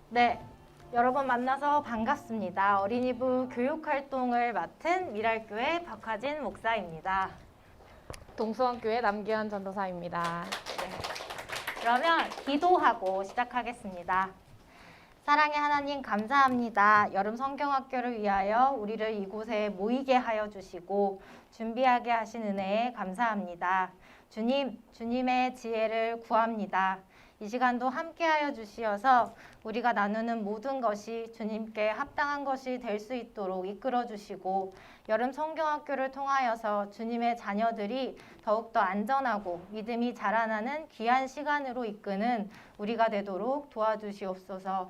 네, 여러분 만나서 반갑습니다. 어린이부 교육활동을 맡은 미랄교회 박화진 목사입니다. 동수원교회 남기현 전도사입니다. 그러면 기도하고 시작하겠습니다. 사랑의 하나님 감사합니다. 여름 성경학교를 위하여 우리를 이곳에 모이게 하여 주시고 준비하게 하신 은혜에 감사합니다. 주님, 주님의 지혜를 구합니다. 이 시간도 함께하여 주시어서 우리가 나누는 모든 것이 주님께 합당한 것이 될 수 있도록 이끌어 주시고 여름 성경학교를 통하여서 주님의 자녀들이 더욱더 안전하고 믿음이 자라나는 귀한 시간으로 이끄는 우리가 되도록 도와주시옵소서.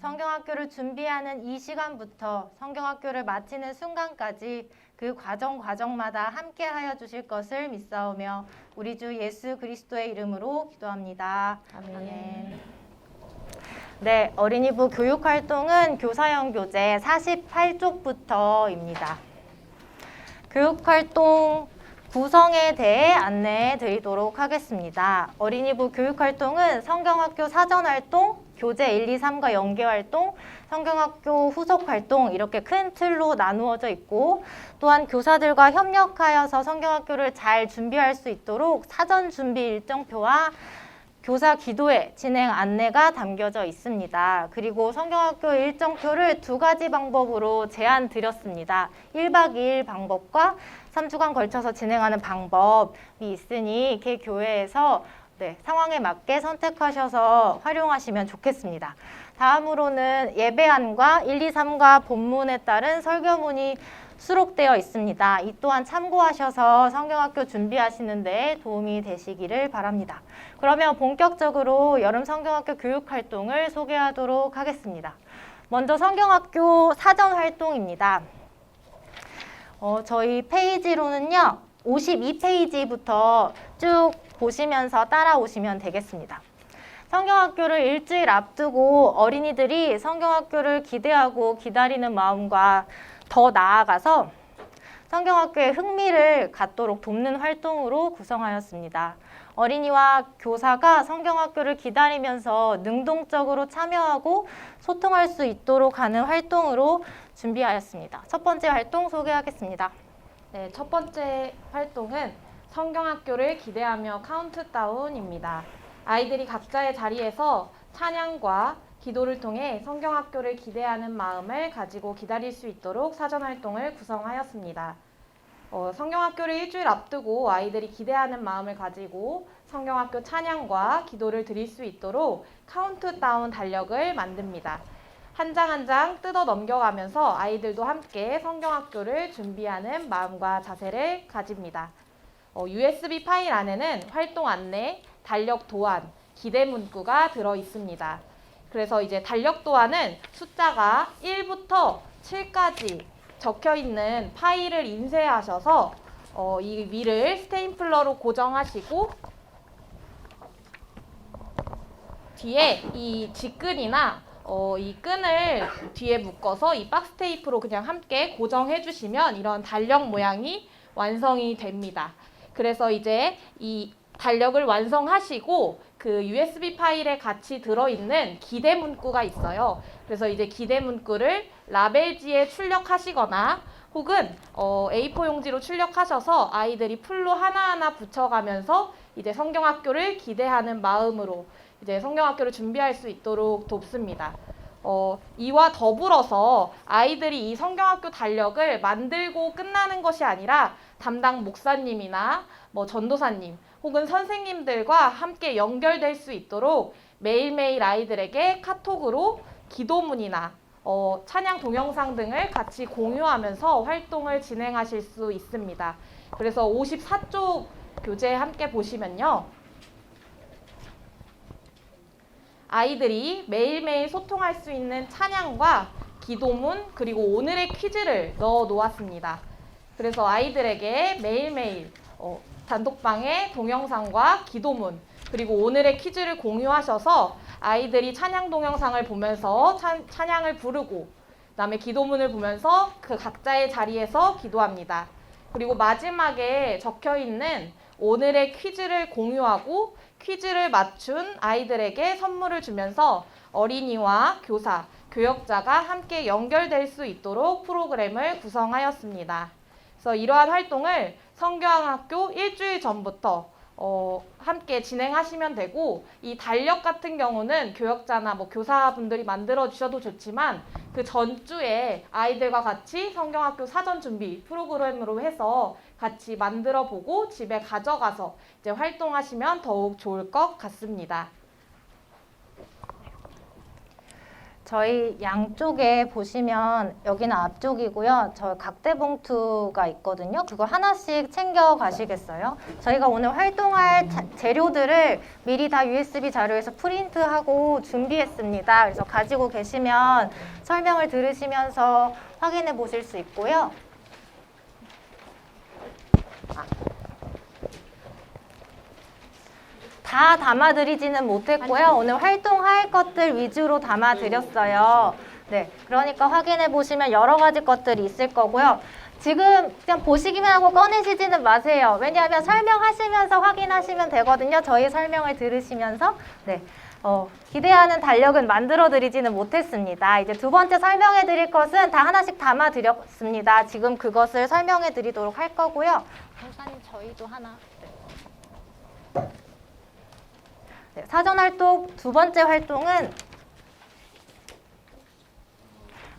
성경학교를 준비하는 이 시간부터 성경학교를 마치는 순간까지 그 과정마다 함께하여 주실 것을 믿사오며 우리 주 예수 그리스도의 이름으로 기도합니다. 아멘. 네, 어린이부 교육활동은 교사형 교재 48쪽부터입니다. 교육활동 구성에 대해 안내해 드리도록 하겠습니다. 어린이부 교육활동은 성경학교 사전활동, 교재 1, 2, 3과 연계활동, 성경학교 후속활동 이렇게 큰 틀로 나누어져 있고 또한 교사들과 협력하여서 성경학교를 잘 준비할 수 있도록 사전 준비 일정표와 교사 기도회 진행 안내가 담겨져 있습니다. 그리고 성경학교 일정표를 두 가지 방법으로 제안 드렸습니다. 1박 2일 방법과 3주간 걸쳐서 진행하는 방법이 있으니 개 교회에서 상황에 맞게 선택하셔서 활용하시면 좋겠습니다. 다음으로는 예배안과 1, 2, 3과 본문에 따른 설교문이 수록되어 있습니다. 이 또한 참고하셔서 성경학교 준비하시는 데 도움이 되시기를 바랍니다. 그러면 본격적으로 여름 성경학교 교육활동을 소개하도록 하겠습니다. 먼저 성경학교 사전활동입니다. 저희 페이지로는요. 52페이지부터 쭉 보시면서 따라오시면 되겠습니다. 성경학교를 일주일 앞두고 어린이들이 성경학교를 기대하고 기다리는 마음과 더 나아가서 성경학교에 흥미를 갖도록 돕는 활동으로 구성하였습니다. 어린이와 교사가 성경학교를 기다리면서 능동적으로 참여하고 소통할 수 있도록 하는 활동으로 준비하였습니다. 첫 번째 활동 소개하겠습니다. 네, 첫 번째 활동은 성경학교를 기대하며 카운트다운입니다. 아이들이 각자의 자리에서 찬양과 기도를 통해 성경학교를 기대하는 마음을 가지고 기다릴 수 있도록 사전활동을 구성하였습니다. 성경학교를 일주일 앞두고 아이들이 기대하는 마음을 가지고 성경학교 찬양과 기도를 드릴 수 있도록 카운트다운 달력을 만듭니다. 한 장 한 장 뜯어 넘겨가면서 아이들도 함께 성경학교를 준비하는 마음과 자세를 가집니다. USB 파일 안에는 활동 안내, 달력 도안, 기대 문구가 들어 있습니다. 그래서 이제 달력 도안은 숫자가 1부터 7까지 적혀 있는 파일을 인쇄하셔서 이 위를 스테이플러로 고정하시고 뒤에 이 직근이나 이 끈을 뒤에 묶어서 이 박스 테이프로 그냥 함께 고정해 주시면 이런 달력 모양이 완성이 됩니다. 그래서 이제 이 달력을 완성하시고 그 USB 파일에 같이 들어있는 기대 문구가 있어요. 그래서 이제 기대 문구를 라벨지에 출력하시거나 혹은 A4 용지로 출력하셔서 아이들이 풀로 하나하나 붙여가면서 이제 성경학교를 기대하는 마음으로 이제 성경학교를 준비할 수 있도록 돕습니다. 이와 더불어서 아이들이 이 성경학교 달력을 만들고 끝나는 것이 아니라 담당 목사님이나 전도사님 혹은 선생님들과 함께 연결될 수 있도록 매일매일 아이들에게 카톡으로 기도문이나 찬양 동영상 등을 같이 공유하면서 활동을 진행하실 수 있습니다. 그래서 54쪽 교재 함께 보시면요. 아이들이 매일매일 소통할 수 있는 찬양과 기도문 그리고 오늘의 퀴즈를 넣어 놓았습니다. 그래서 아이들에게 매일매일 단톡방에 동영상과 기도문 그리고 오늘의 퀴즈를 공유하셔서 아이들이 찬양 동영상을 보면서 찬양을 부르고 그다음에 기도문을 보면서 그 각자의 자리에서 기도합니다. 그리고 마지막에 적혀 있는 오늘의 퀴즈를 공유하고 퀴즈를 맞춘 아이들에게 선물을 주면서 어린이와 교사, 교역자가 함께 연결될 수 있도록 프로그램을 구성하였습니다. 그래서 이러한 활동을 성경학교 일주일 전부터 함께 진행하시면 되고, 이 달력 같은 경우는 교역자나 교사분들이 만들어 주셔도 좋지만 그 전주에 아이들과 같이 성경학교 사전 준비 프로그램으로 해서 같이 만들어 보고 집에 가져가서 이제 활동하시면 더욱 좋을 것 같습니다. 저희 양쪽에 보시면 여기는 앞쪽이고요. 저 각대 봉투가 있거든요. 그거 하나씩 챙겨 가시겠어요? 저희가 오늘 활동할 재료들을 미리 다 USB 자료에서 프린트하고 준비했습니다. 그래서 가지고 계시면 설명을 들으시면서 확인해 보실 수 있고요. 다 담아드리지는 못했고요. 오늘 활동할 것들 위주로 담아드렸어요. 네, 그러니까 확인해 보시면 여러 가지 것들이 있을 거고요. 지금 그냥 보시기만 하고 꺼내시지는 마세요. 왜냐하면 설명하시면서 확인하시면 되거든요. 저희 설명을 들으시면서. 네, 기대하는 달력은 만들어드리지는 못했습니다. 이제 두 번째 설명해드릴 것은 다 하나씩 담아드렸습니다. 지금 그것을 설명해드리도록 할 거고요. 목사님, 저희도 하나. 네, 사전활동 두 번째 활동은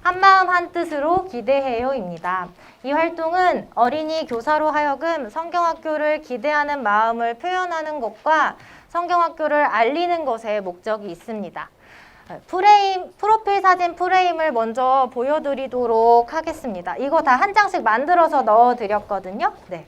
한마음 한뜻으로 기대해요입니다. 이 활동은 어린이 교사로 하여금 성경학교를 기대하는 마음을 표현하는 것과 성경학교를 알리는 것에 목적이 있습니다. 프로필 사진 프레임을 먼저 보여드리도록 하겠습니다. 이거 다 한 장씩 만들어서 넣어드렸거든요. 네.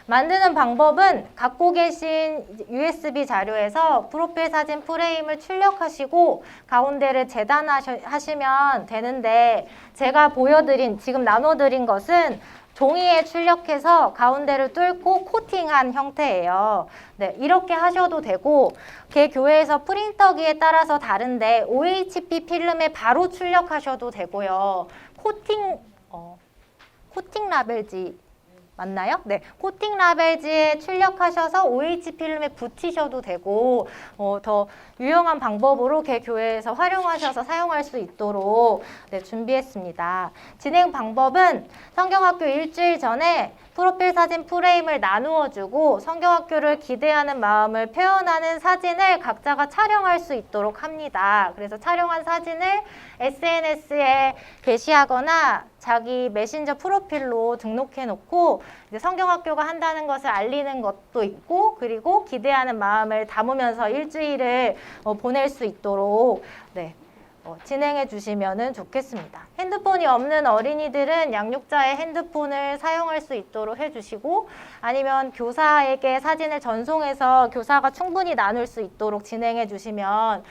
만드는 방법은 갖고 계신 USB 자료에서 프로필 사진 프레임을 출력하시고 가운데를 재단하시면 되는데, 제가 보여드린, 지금 나눠드린 것은 종이에 출력해서 가운데를 뚫고 코팅한 형태예요. 네, 이렇게 하셔도 되고, 개 교회에서 프린터기에 따라서 다른데 OHP 필름에 바로 출력하셔도 되고요. 코팅 라벨지 맞나요? 네, 코팅 라벨지에 출력하셔서 OH 필름에 붙이셔도 되고, 더 유용한 방법으로 개 교회에서 활용하셔서 사용할 수 있도록 준비했습니다. 진행 방법은 성경학교 일주일 전에 프로필 사진 프레임을 나누어 주고 성경학교를 기대하는 마음을 표현하는 사진을 각자가 촬영할 수 있도록 합니다. 그래서 촬영한 사진을 SNS에 게시하거나 자기 메신저 프로필로 등록해 놓고 이제 성경학교가 한다는 것을 알리는 것도 있고, 그리고 기대하는 마음을 담으면서 일주일을 보낼 수 있도록 진행해 주시면 좋겠습니다. 핸드폰이 없는 어린이들은 양육자의 핸드폰을 사용할 수 있도록 해주시고, 아니면 교사에게 사진을 전송해서 교사가 충분히 나눌 수 있도록 진행해 주시면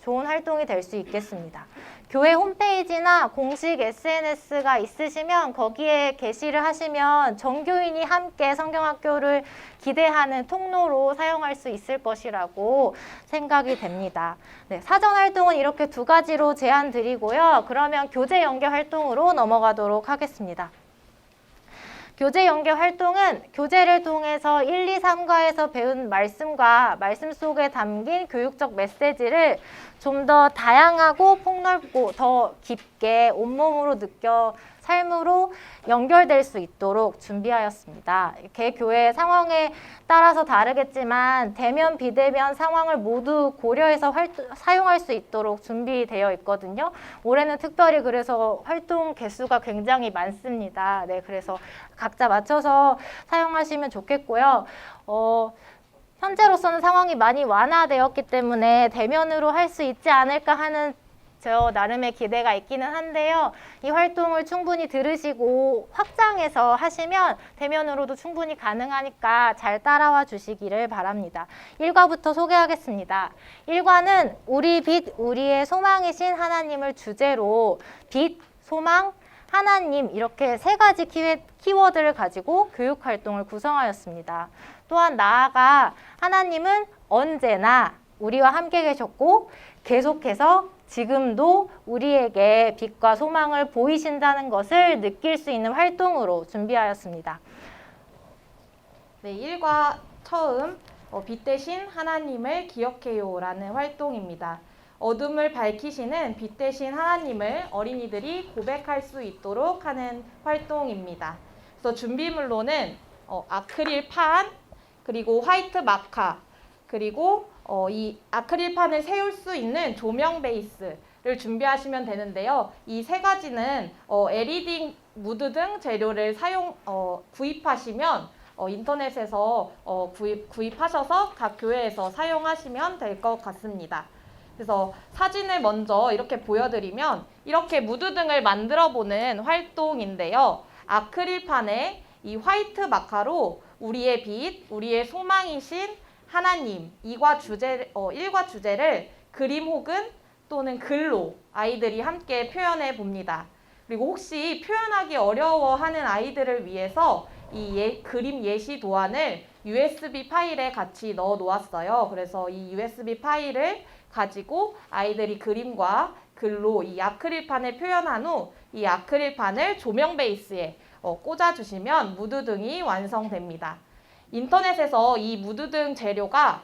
좋은 활동이 될 수 있겠습니다. 교회 홈페이지나 공식 SNS가 있으시면 거기에 게시를 하시면 전교인이 함께 성경학교를 기대하는 통로로 사용할 수 있을 것이라고 생각이 됩니다. 네, 사전활동은 이렇게 두 가지로 제안 드리고요. 그러면 교재 연계 활동으로 넘어가도록 하겠습니다. 교재 연계 활동은 교재를 통해서 1, 2, 3과에서 배운 말씀과 말씀 속에 담긴 교육적 메시지를 좀 더 다양하고 폭넓고 더 깊게 온몸으로 느껴 삶으로 연결될 수 있도록 준비하였습니다. 개 교회 상황에 따라서 다르겠지만 대면, 비대면 상황을 모두 고려해서 사용할 수 있도록 준비되어 있거든요. 올해는 특별히 그래서 활동 개수가 굉장히 많습니다. 네, 그래서 각자 맞춰서 사용하시면 좋겠고요. 현재로서는 상황이 많이 완화되었기 때문에 대면으로 할 수 있지 않을까 하는 저 나름의 기대가 있기는 한데요. 이 활동을 충분히 들으시고 확장해서 하시면 대면으로도 충분히 가능하니까 잘 따라와 주시기를 바랍니다. 1과부터 소개하겠습니다. 1과는 우리 빛, 우리의 소망이신 하나님을 주제로 빛, 소망, 하나님 이렇게 세 가지 키워드를 가지고 교육활동을 구성하였습니다. 또한 나아가 하나님은 언제나 우리와 함께 계셨고 계속해서 지금도 우리에게 빛과 소망을 보이신다는 것을 느낄 수 있는 활동으로 준비하였습니다. 네, 1과 처음 빛 대신 하나님을 기억해요 라는 활동입니다. 어둠을 밝히시는 빛 대신 하나님을 어린이들이 고백할 수 있도록 하는 활동입니다. 그래서 준비물로는 아크릴판, 그리고 화이트 마카, 그리고 이 아크릴판을 세울 수 있는 조명 베이스를 준비하시면 되는데요. 이 세 가지는 LED 무드 등 재료를 구입하시면 인터넷에서 구입하셔서 각 교회에서 사용하시면 될 것 같습니다. 그래서 사진을 먼저 이렇게 보여드리면 이렇게 무드등을 만들어 보는 활동인데요. 아크릴판에 이 화이트 마카로 우리의 빛, 우리의 소망이신 하나님 1과 주제를 그림 혹은 또는 글로 아이들이 함께 표현해 봅니다. 그리고 혹시 표현하기 어려워하는 아이들을 위해서 이 그림 예시 도안을 USB 파일에 같이 넣어 놓았어요. 그래서 이 USB 파일을 가지고 아이들이 그림과 글로 이 아크릴판을 표현한 후 이 아크릴판을 조명 베이스에 꽂아주시면 무드등이 완성됩니다. 인터넷에서 이 무드등 재료가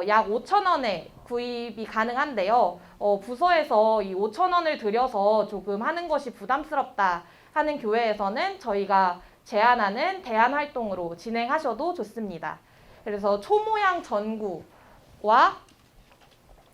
약 5,000원에 구입이 가능한데요. 부서에서 이 5,000원을 들여서 조금 하는 것이 부담스럽다 하는 교회에서는 저희가 제안하는 대안 활동으로 진행하셔도 좋습니다. 그래서 초모양 전구와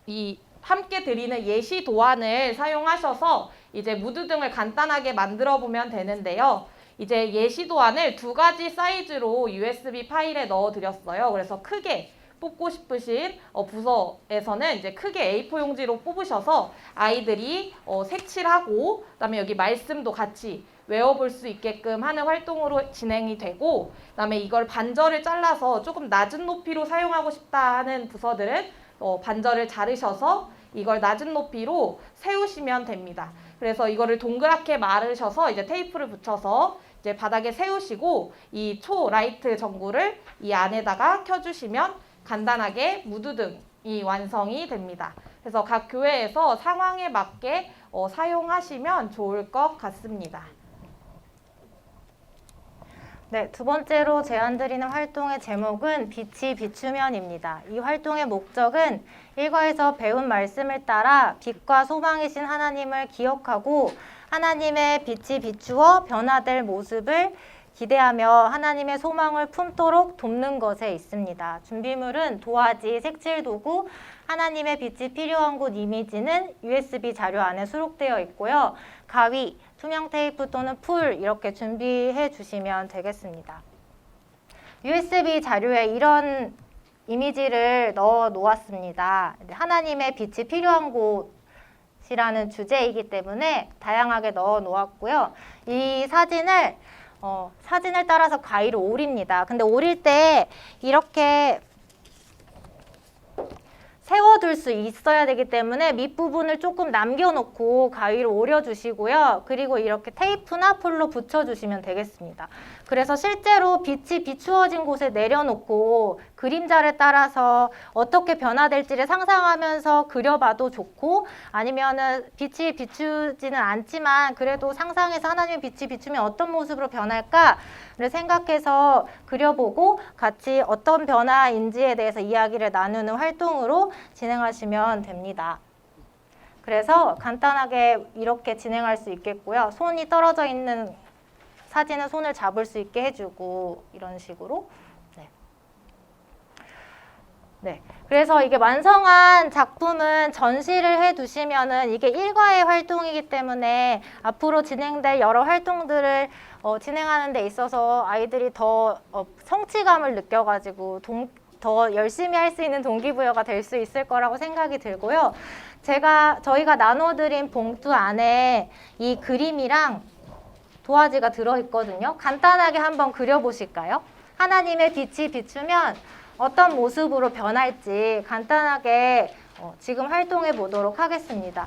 이 함께 드리는 예시 도안을 사용하셔서 이제 무드등을 간단하게 만들어 보면 되는데요. 이제 예시 도안을 2가지 사이즈로 USB 파일에 넣어 드렸어요. 그래서 크게 뽑고 싶으신 부서에서는 이제 크게 A4 용지로 뽑으셔서 아이들이 색칠하고 그다음에 여기 말씀도 같이 외워볼 수 있게끔 하는 활동으로 진행이 되고, 그다음에 이걸 반절을 잘라서 조금 낮은 높이로 사용하고 싶다 하는 부서들은 반절을 자르셔서 이걸 낮은 높이로 세우시면 됩니다. 그래서 이거를 동그랗게 마르셔서 이제 테이프를 붙여서 이제 바닥에 세우시고 이 초 라이트 전구를 이 안에다가 켜주시면 간단하게 무드등이 완성이 됩니다. 그래서 각 교회에서 상황에 맞게 사용하시면 좋을 것 같습니다. 네, 두 번째로 제안드리는 활동의 제목은 빛이 비추면입니다. 이 활동의 목적은 1과에서 배운 말씀을 따라 빛과 소망이신 하나님을 기억하고 하나님의 빛이 비추어 변화될 모습을 기대하며 하나님의 소망을 품도록 돕는 것에 있습니다. 준비물은 도화지, 색칠도구, 하나님의 빛이 필요한 곳 이미지는 USB 자료 안에 수록되어 있고요. 가위, 투명 테이프 또는 풀 이렇게 준비해 주시면 되겠습니다. USB 자료에 이런 이미지를 넣어 놓았습니다. 하나님의 빛이 필요한 곳이라는 주제이기 때문에 다양하게 넣어 놓았고요. 이 사진을 따라서 가위로 오립니다. 근데 오릴 때 이렇게 세워둘 수 있어야 되기 때문에 밑부분을 조금 남겨놓고 가위로 오려주시고요. 그리고 이렇게 테이프나 풀로 붙여주시면 되겠습니다. 그래서 실제로 빛이 비추어진 곳에 내려놓고 그림자를 따라서 어떻게 변화될지를 상상하면서 그려봐도 좋고, 아니면은 빛이 비추지는 않지만 그래도 상상해서 하나님의 빛이 비추면 어떤 모습으로 변할까를 생각해서 그려보고 같이 어떤 변화인지에 대해서 이야기를 나누는 활동으로 진행하시면 됩니다. 그래서 간단하게 이렇게 진행할 수 있겠고요. 손이 떨어져 있는 사진은 손을 잡을 수 있게 해주고 이런 식으로. 네. 그래서 이게 완성한 작품은 전시를 해두시면은 이게 1과의 활동이기 때문에 앞으로 진행될 여러 활동들을 진행하는 데 있어서 아이들이 더 성취감을 느껴가지고 더 열심히 할 수 있는 동기부여가 될 수 있을 거라고 생각이 들고요. 저희가 나눠드린 봉투 안에 이 그림이랑 도화지가 들어있거든요. 간단하게 한번 그려보실까요? 하나님의 빛이 비추면 어떤 모습으로 변할지 간단하게 지금 활동해 보도록 하겠습니다.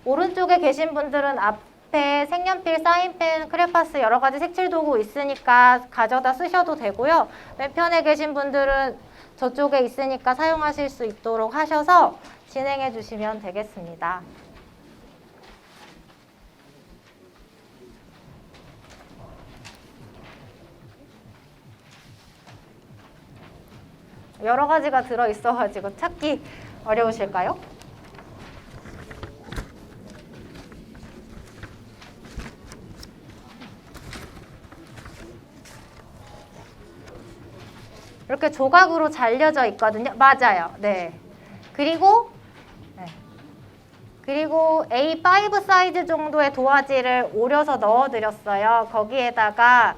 오른쪽에 계신 분들은 앞에 색연필, 사인펜, 크레파스 여러 가지 색칠 도구 있으니까 가져다 쓰셔도 되고요. 왼편에 계신 분들은 저쪽에 있으니까 사용하실 수 있도록 하셔서 진행해 주시면 되겠습니다. 여러 가지가 들어있어가지고 찾기 어려우실까요? 이렇게 조각으로 잘려져 있거든요. 맞아요. 네. 그리고 A5 사이즈 정도의 도화지를 오려서 넣어드렸어요. 거기에다가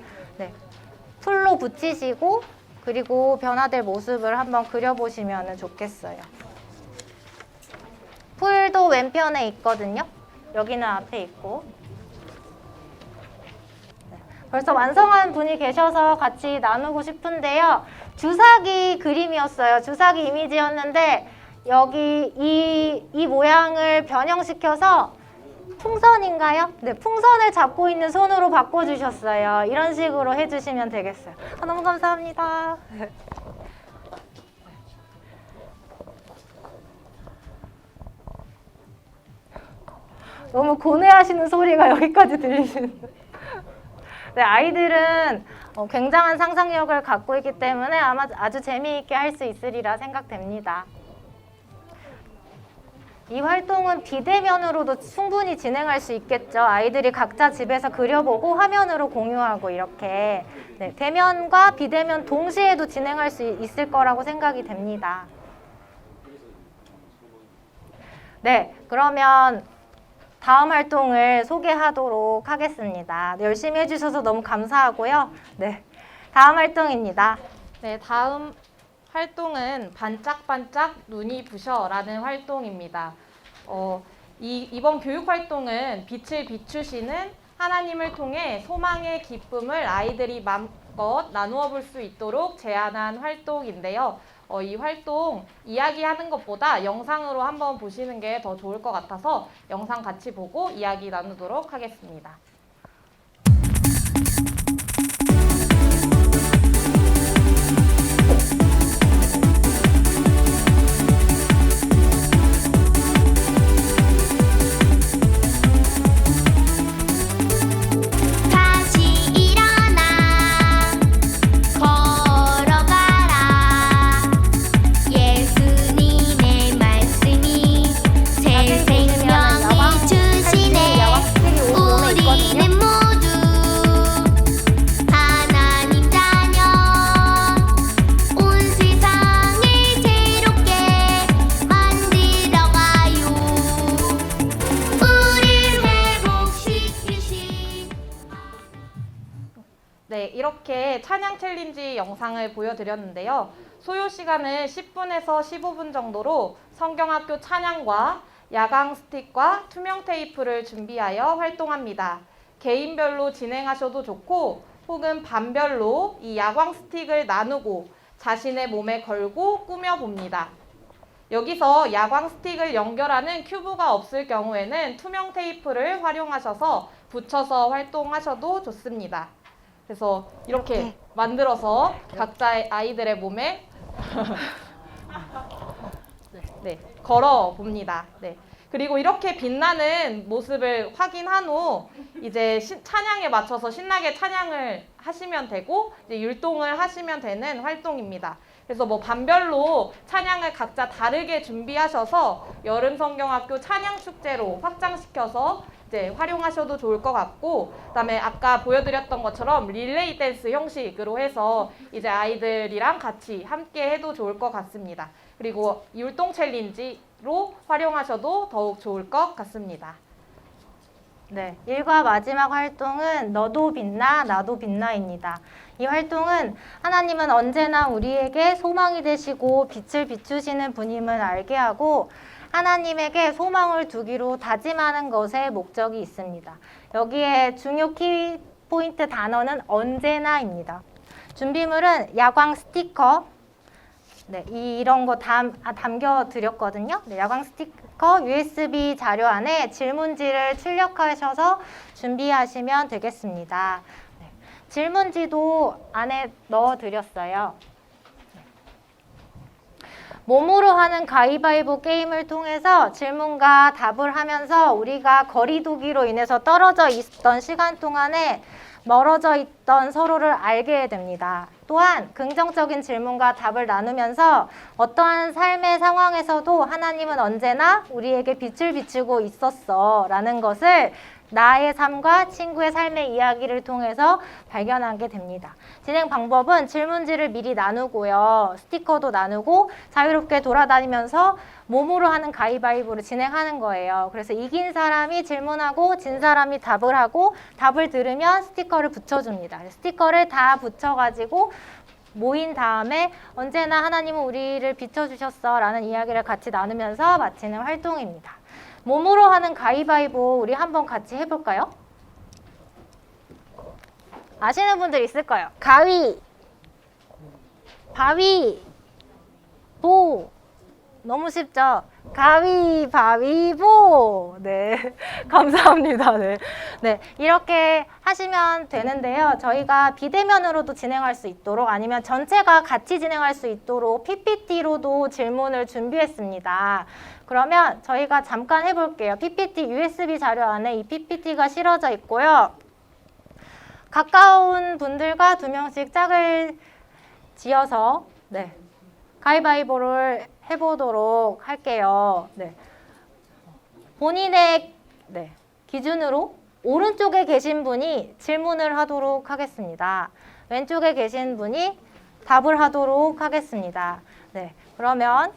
풀로 붙이시고 그리고 변화될 모습을 한번 그려보시면 좋겠어요. 풀도 왼편에 있거든요. 여기는 앞에 있고. 벌써 완성한 분이 계셔서 같이 나누고 싶은데요. 주사기 그림이었어요. 주사기 이미지였는데 여기 이 모양을 변형시켜서 풍선인가요? 네, 풍선을 잡고 있는 손으로 바꿔주셨어요. 이런 식으로 해주시면 되겠어요. 너무 감사합니다. 너무 고뇌하시는 소리가 여기까지 들리시는데. 네, 아이들은 굉장한 상상력을 갖고 있기 때문에 아마 아주 재미있게 할 수 있으리라 생각됩니다. 이 활동은 비대면으로도 충분히 진행할 수 있겠죠. 아이들이 각자 집에서 그려보고 화면으로 공유하고 이렇게 대면과 비대면 동시에도 진행할 수 있을 거라고 생각이 됩니다. 네, 그러면 다음 활동을 소개하도록 하겠습니다. 열심히 해주셔서 너무 감사하고요. 네, 다음 활동입니다. 네, 다음 활동은 반짝반짝 눈이 부셔라는 활동입니다. 이번 교육 활동은 빛을 비추시는 하나님을 통해 소망의 기쁨을 아이들이 마음껏 나누어 볼 수 있도록 제안한 활동인데요. 이 활동 이야기하는 것보다 영상으로 한번 보시는 게 더 좋을 것 같아서 영상 같이 보고 이야기 나누도록 하겠습니다. 네, 이렇게 찬양 챌린지 영상을 보여드렸는데요. 소요 시간은 10분에서 15분 정도로 성경학교 찬양과 야광 스틱과 투명 테이프를 준비하여 활동합니다. 개인별로 진행하셔도 좋고 혹은 반별로 이 야광 스틱을 나누고 자신의 몸에 걸고 꾸며봅니다. 여기서 야광 스틱을 연결하는 큐브가 없을 경우에는 투명 테이프를 활용하셔서 붙여서 활동하셔도 좋습니다. 그래서 이렇게 만들어서 각자의 아이들의 몸에 걸어 봅니다. 그리고 이렇게 빛나는 모습을 확인한 후 이제 찬양에 맞춰서 신나게 찬양을 하시면 되고 이제 율동을 하시면 되는 활동입니다. 그래서 반별로 찬양을 각자 다르게 준비하셔서 여름성경학교 찬양축제로 확장시켜서 이제 활용하셔도 좋을 것 같고, 그다음에 아까 보여드렸던 것처럼 릴레이 댄스 형식으로 해서 이제 아이들이랑 같이 함께 해도 좋을 것 같습니다. 그리고 율동 챌린지로 활용하셔도 더욱 좋을 것 같습니다. 네, 1과 마지막 활동은 너도 빛나 나도 빛나입니다. 이 활동은 하나님은 언제나 우리에게 소망이 되시고 빛을 비추시는 분임을 알게 하고 하나님에게 소망을 두기로 다짐하는 것에 목적이 있습니다. 여기에 중요 키포인트 단어는 언제나입니다. 준비물은 야광 스티커, 이런 거 담겨드렸거든요. 야광 스티커, USB 자료 안에 질문지를 출력하셔서 준비하시면 되겠습니다. 질문지도 안에 넣어드렸어요. 몸으로 하는 가위바위보 게임을 통해서 질문과 답을 하면서 우리가 거리두기로 인해서 떨어져 있던 시간 동안에 멀어져 있던 서로를 알게 됩니다. 또한 긍정적인 질문과 답을 나누면서 어떠한 삶의 상황에서도 하나님은 언제나 우리에게 빛을 비추고 있었어 라는 것을 나의 삶과 친구의 삶의 이야기를 통해서 발견하게 됩니다. 진행 방법은 질문지를 미리 나누고요. 스티커도 나누고 자유롭게 돌아다니면서 몸으로 하는 가위바위보를 진행하는 거예요. 그래서 이긴 사람이 질문하고 진 사람이 답을 하고 답을 들으면 스티커를 붙여줍니다. 스티커를 다 붙여가지고 모인 다음에 언제나 하나님은 우리를 비춰주셨어 라는 이야기를 같이 나누면서 마치는 활동입니다. 몸으로 하는 가위바위보 우리 한번 같이 해볼까요? 아시는 분들 있을 거예요. 가위, 바위, 보. 너무 쉽죠? 가위바위보. 네, 감사합니다. 네, 네, 이렇게 하시면 되는데요. 저희가 비대면으로도 진행할 수 있도록 아니면 전체가 같이 진행할 수 있도록 PPT로도 질문을 준비했습니다. 그러면 저희가 잠깐 해볼게요. PPT USB 자료 안에 이 PPT가 실어져 있고요. 가까운 분들과 2명씩 짝을 지어서 네, 가위바위보를 해보도록 할게요. 네. 본인의 기준으로 오른쪽에 계신 분이 질문을 하도록 하겠습니다. 왼쪽에 계신 분이 답을 하도록 하겠습니다. 네. 그러면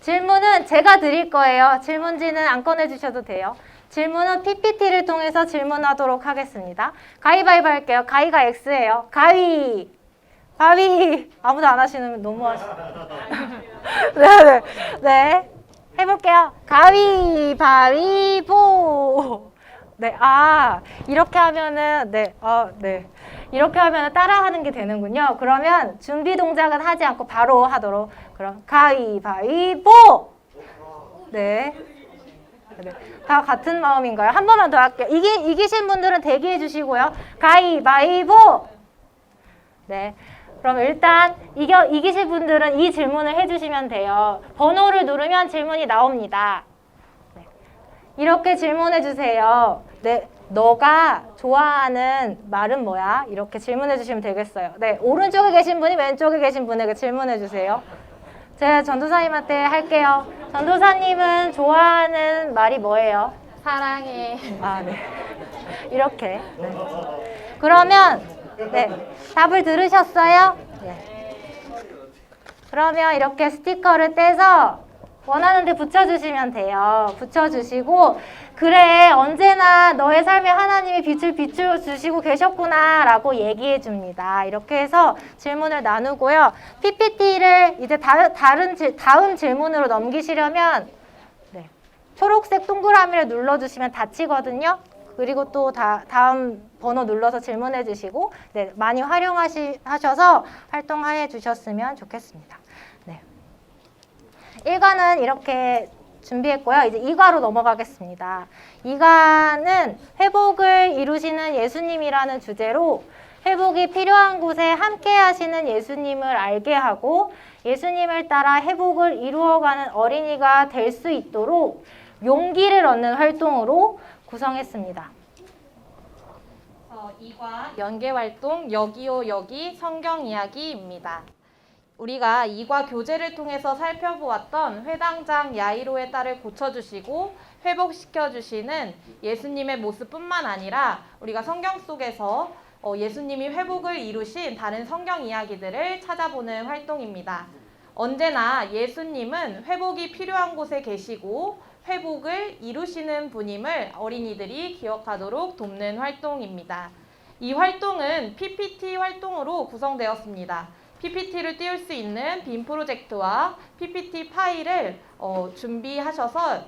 질문은 제가 드릴 거예요. 질문지는 안 꺼내주셔도 돼요. 질문은 PPT를 통해서 질문하도록 하겠습니다. 가위바위보 할게요. 가위가 X예요. 가위, 바위. 아무도 안 하시는 너무 네네. 네. 해볼게요. 가위바위보. 네. 이렇게 하면은 네. 이렇게 하면은 따라하는 게 되는군요. 그러면 준비 동작은 하지 않고 바로 하도록. 그럼 가위바위보. 네. 네. 다 같은 마음인가요? 한 번만 더 할게요. 이기신 분들은 대기해 주시고요. 가위바위보. 네. 그럼 일단 이기실 분들은 이 질문을 해주시면 돼요. 번호를 누르면 질문이 나옵니다. 네. 이렇게 질문해 주세요. 네. 너가 좋아하는 말은 뭐야? 이렇게 질문해 주시면 되겠어요. 네. 오른쪽에 계신 분이 왼쪽에 계신 분에게 질문해 주세요. 제가 전도사님한테 할게요. 전도사님은 좋아하는 말이 뭐예요? 사랑해. 네. 이렇게. 네. 그러면 네. 답을 들으셨어요? 네. 그러면 이렇게 스티커를 떼서 원하는 데 붙여주시면 돼요. 붙여주시고 그래 언제나 너의 삶에 하나님이 빛을 비춰주시고 계셨구나 라고 얘기해 줍니다. 이렇게 해서 질문을 나누고요. PPT를 이제 다음 질문으로 넘기시려면 네. 초록색 동그라미를 눌러주시면 닫히거든요. 그리고 또 다음 번호 눌러서 질문해 주시고 네, 많이 활용하셔서 활동해 주셨으면 좋겠습니다. 네. 1과는 이렇게 준비했고요. 이제 2과로 넘어가겠습니다. 2과는 회복을 이루시는 예수님이라는 주제로 회복이 필요한 곳에 함께 하시는 예수님을 알게 하고 예수님을 따라 회복을 이루어가는 어린이가 될 수 있도록 용기를 얻는 활동으로 구성했습니다. 2과 연계활동 여기요 여기 성경 이야기입니다. 우리가 2과 교제를 통해서 살펴보았던 회당장 야이로의 딸을 고쳐주시고 회복시켜주시는 예수님의 모습뿐만 아니라 우리가 성경 속에서 예수님이 회복을 이루신 다른 성경 이야기들을 찾아보는 활동입니다. 언제나 예수님은 회복이 필요한 곳에 계시고 회복을 이루시는 분임을 어린이들이 기억하도록 돕는 활동입니다. 이 활동은 PPT 활동으로 구성되었습니다. PPT를 띄울 수 있는 빔 프로젝트와 PPT 파일을 준비하셔서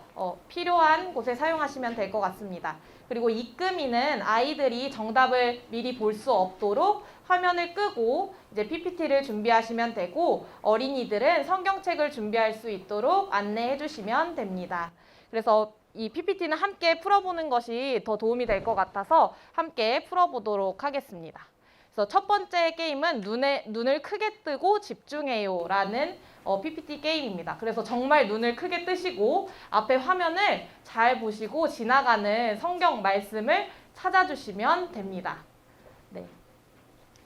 필요한 곳에 사용하시면 될 것 같습니다. 그리고 입금인은 아이들이 정답을 미리 볼 수 없도록 화면을 끄고 이제 PPT를 준비하시면 되고 어린이들은 성경책을 준비할 수 있도록 안내해 주시면 됩니다. 그래서 이 PPT는 함께 풀어보는 것이 더 도움이 될 것 같아서 함께 풀어보도록 하겠습니다. 그래서 첫 번째 게임은 눈을 크게 뜨고 집중해요 라는 PPT 게임입니다. 그래서 정말 눈을 크게 뜨시고 앞에 화면을 잘 보시고 지나가는 성경 말씀을 찾아주시면 됩니다.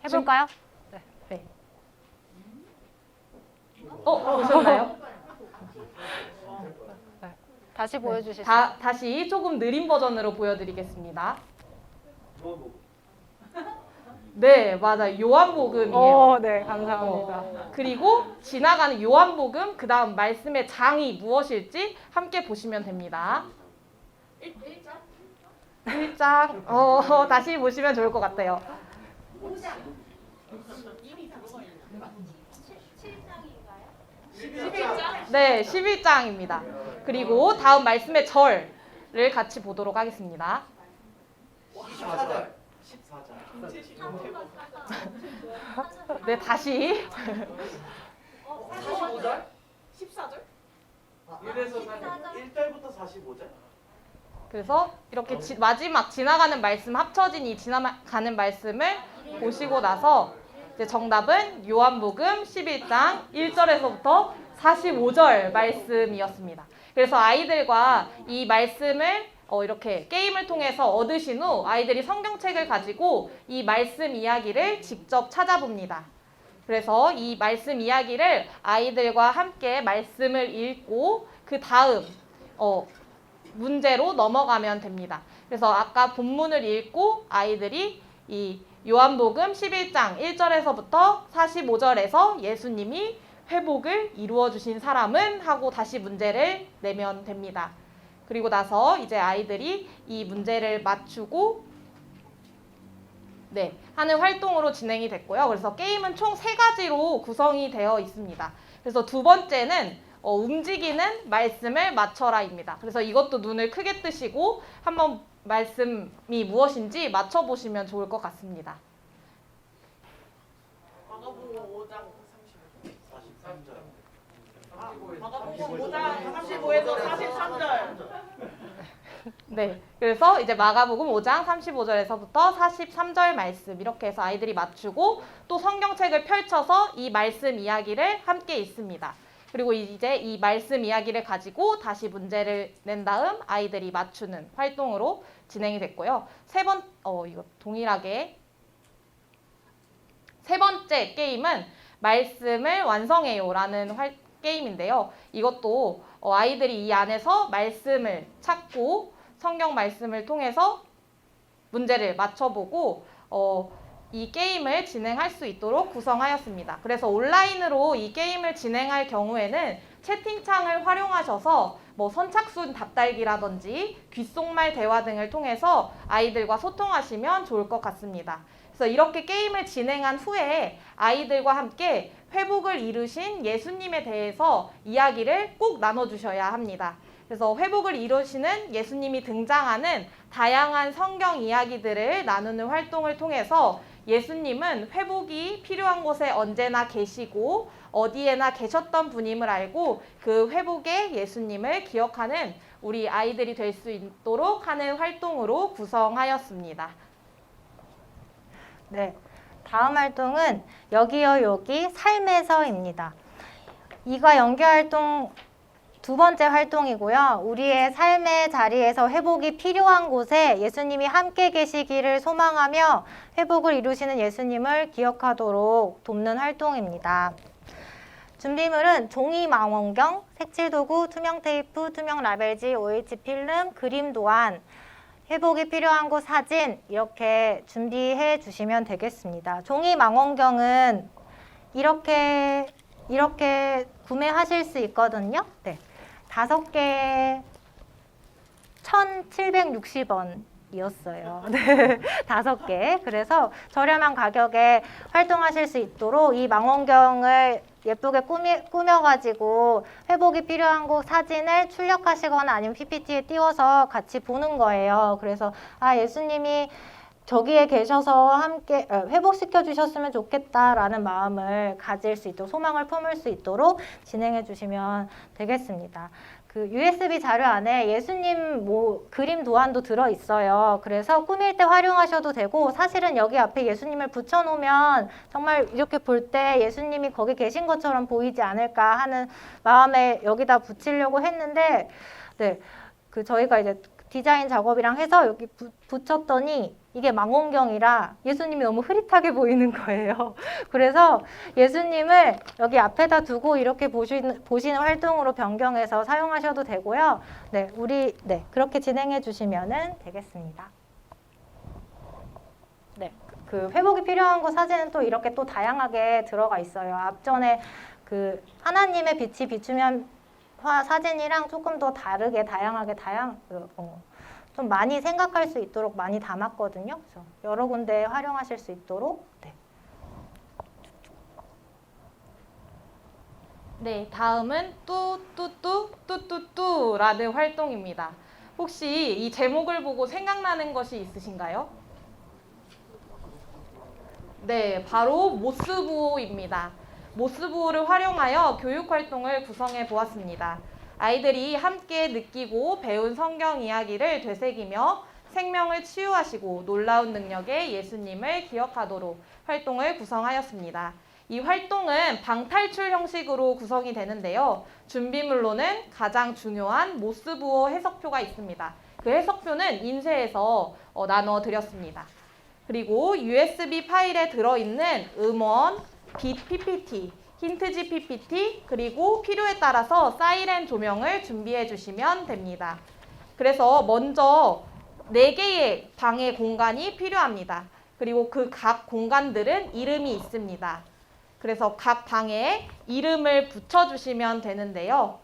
해볼까요? 네. 보셨나요? 다시 보여주실 수 다시 조금 느린 버전으로 보여드리겠습니다. 네, 맞아요. 요한복음이에요. 네, 감사합니다. 그리고 지나가는 요한복음, 그 다음 말씀의 장이 무엇일지 함께 보시면 됩니다. 1장. 다시 보시면 좋을 것 같아요. 네, 11장입니다. 그리고 다음 말씀의 절을 같이 보도록 하겠습니다. 14절. 네, 다시. 45절? 14절? 1에서 1절부터 45절? 그래서 이렇게 마지막 지나가는 말씀 합쳐진 이 지나가는 말씀을 보시고 나서 이제 정답은 요한복음 11장 1절에서부터 45절 말씀이었습니다. 그래서 아이들과 이 말씀을 이렇게 게임을 통해서 얻으신 후 아이들이 성경책을 가지고 이 말씀 이야기를 직접 찾아봅니다. 그래서 이 말씀 이야기를 아이들과 함께 말씀을 읽고 그 다음 문제로 넘어가면 됩니다. 그래서 아까 본문을 읽고 아이들이 이 요한복음 11장 1절에서부터 45절에서 예수님이 회복을 이루어 주신 사람은 하고 다시 문제를 내면 됩니다. 그리고 나서 이제 아이들이 이 문제를 맞추고 하는 활동으로 진행이 됐고요. 그래서 게임은 총 3가지로 구성이 되어 있습니다. 그래서 두 번째는 움직이는 말씀을 맞춰라입니다. 그래서 이것도 눈을 크게 뜨시고 한번 말씀이 무엇인지 맞춰보시면 좋을 것 같습니다. 마가복음 5장 43절. 마가복음 5장 35에서 43절. 네, 그래서 이제 마가복음 5장 35절에서부터 43절 말씀 이렇게 해서 아이들이 맞추고 또 성경책을 펼쳐서 이 말씀 이야기를 함께 읽습니다. 그리고 이제 이 말씀 이야기를 가지고 다시 문제를 낸 다음 아이들이 맞추는 활동으로 진행이 됐고요. 이거 동일하게 세 번째 게임은 말씀을 완성해요라는 게임인데요. 이것도 아이들이 이 안에서 말씀을 찾고 성경 말씀을 통해서 문제를 맞춰보고 이 게임을 진행할 수 있도록 구성하였습니다. 그래서 온라인으로 이 게임을 진행할 경우에는 채팅창을 활용하셔서 선착순 답달기라든지 귓속말 대화 등을 통해서 아이들과 소통하시면 좋을 것 같습니다. 그래서 이렇게 게임을 진행한 후에 아이들과 함께 회복을 이루신 예수님에 대해서 이야기를 꼭 나눠주셔야 합니다. 그래서 회복을 이루시는 예수님이 등장하는 다양한 성경 이야기들을 나누는 활동을 통해서 예수님은 회복이 필요한 곳에 언제나 계시고 어디에나 계셨던 분임을 알고 그 회복의 예수님을 기억하는 우리 아이들이 될 수 있도록 하는 활동으로 구성하였습니다. 네, 다음 활동은 여기요 여기 삶에서입니다. 이과 연계 활동 두 번째 활동이고요. 우리의 삶의 자리에서 회복이 필요한 곳에 예수님이 함께 계시기를 소망하며 회복을 이루시는 예수님을 기억하도록 돕는 활동입니다. 준비물은 종이 망원경, 색칠도구, 투명 테이프, 투명 라벨지, OH 필름, 그림 도안, 회복이 필요한 곳 사진 이렇게 준비해 주시면 되겠습니다. 종이 망원경은 이렇게 구매하실 수 있거든요. 네. 5개에 1,760원이었어요. 네, 5개. 그래서 저렴한 가격에 활동하실 수 있도록 이 망원경을 예쁘게 꾸며가지고 회복이 필요한 곳 사진을 출력하시거나 아니면 PPT에 띄워서 같이 보는 거예요. 그래서 예수님이 저기에 계셔서 함께 회복시켜 주셨으면 좋겠다라는 마음을 가질 수 있도록 소망을 품을 수 있도록 진행해 주시면 되겠습니다. 그 USB 자료 안에 예수님 그림 도안도 들어 있어요. 그래서 꾸밀 때 활용하셔도 되고 사실은 여기 앞에 예수님을 붙여 놓으면 정말 이렇게 볼 때 예수님이 거기 계신 것처럼 보이지 않을까 하는 마음에 여기다 붙이려고 했는데 저희가 이제 디자인 작업이랑 해서 여기 붙였더니 이게 망원경이라 예수님이 너무 흐릿하게 보이는 거예요. 그래서 예수님을 여기 앞에다 두고 이렇게 보시는 활동으로 변경해서 사용하셔도 되고요. 네, 그렇게 진행해 주시면 되겠습니다. 네, 그 회복이 필요한 곳 사진은 또 이렇게 또 다양하게 들어가 있어요. 앞전에 그 하나님의 빛이 비추면 사진이랑 조금 더 다르게 다양하게 좀 많이 생각할 수 있도록 많이 담았거든요. 그래서 여러 군데 활용하실 수 있도록. 네. 네, 다음은 뚜뚜뚜뚜뚜뚜라는 활동입니다. 혹시 이 제목을 보고 생각나는 것이 있으신가요? 네, 바로 모스부호입니다. 모스부호를 활용하여 교육활동을 구성해 보았습니다. 아이들이 함께 느끼고 배운 성경 이야기를 되새기며 생명을 치유하시고 놀라운 능력의 예수님을 기억하도록 활동을 구성하였습니다. 이 활동은 방탈출 형식으로 구성이 되는데요. 준비물로는 가장 중요한 모스부호 해석표가 있습니다. 그 해석표는 인쇄해서 나눠 드렸습니다. 그리고 USB 파일에 들어있는 음원, 빛 PPT, 힌트지 PPT, 그리고 필요에 따라서 사이렌 조명을 준비해 주시면 됩니다. 그래서 먼저 4개의 방의 공간이 필요합니다. 그리고 그 각 공간들은 이름이 있습니다. 그래서 각 방에 이름을 붙여주시면 되는데요.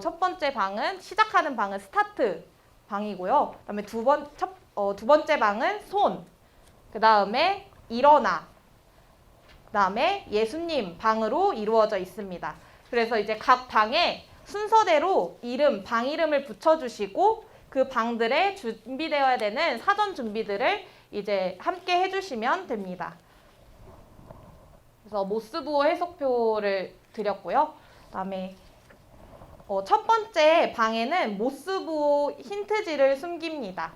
첫 번째 방은, 시작하는 방은 스타트 방이고요. 그다음에 두 번째 방은 손, 그 다음에 일어나, 그 다음에 예수님 방으로 이루어져 있습니다. 그래서 이제 각 방에 순서대로 방 이름을 붙여주시고 그 방들에 준비되어야 되는 사전 준비들을 이제 함께 해주시면 됩니다. 그래서 모스부호 해석표를 드렸고요. 그다음에 첫 번째 방에는 모스부호 힌트지를 숨깁니다.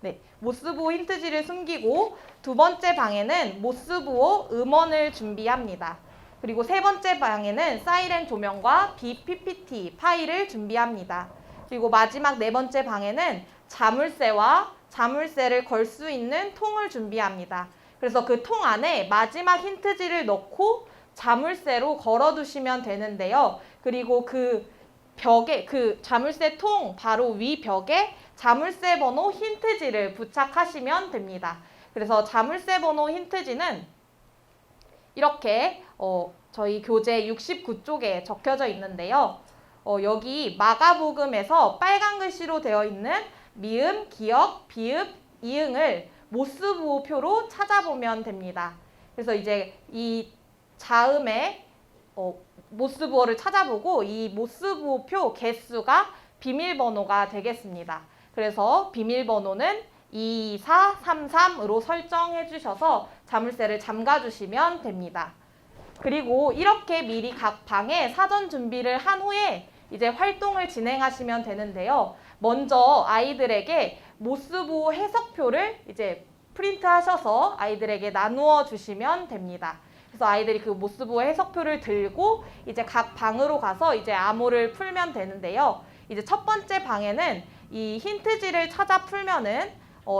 네, 모스부호 힌트지를 숨기고 두 번째 방에는 모스부호 음원을 준비합니다. 그리고 세 번째 방에는 사이렌 조명과 PPT 파일을 준비합니다. 그리고 마지막 네 번째 방에는 자물쇠와 자물쇠를 걸 수 있는 통을 준비합니다. 그래서 그 통 안에 마지막 힌트지를 넣고 자물쇠로 걸어두시면 되는데요. 그리고 그 벽에, 그 자물쇠 통 바로 위 벽에 자물쇠 번호 힌트지를 부착하시면 됩니다. 그래서 자물쇠 번호 힌트지는 이렇게 저희 교재 69쪽에 적혀져 있는데요. 여기 마가복음에서 빨간 글씨로 되어 있는 미음, 기역, 비읍, 이응을 모스부호표로 찾아보면 됩니다. 그래서 이제 이 자음의 모스부호를 찾아보고 이 모스부호표 개수가 비밀번호가 되겠습니다. 그래서 비밀번호는 2433으로 설정해 주셔서 자물쇠를 잠가 주시면 됩니다. 그리고 이렇게 미리 각 방에 사전 준비를 한 후에 이제 활동을 진행하시면 되는데요. 먼저 아이들에게 모스부호 해석표를 이제 프린트하셔서 아이들에게 나누어 주시면 됩니다. 그래서 아이들이 그 모스부호 해석표를 들고 이제 각 방으로 가서 이제 암호를 풀면 되는데요. 이제 첫 번째 방에는 이 힌트지를 찾아 풀면은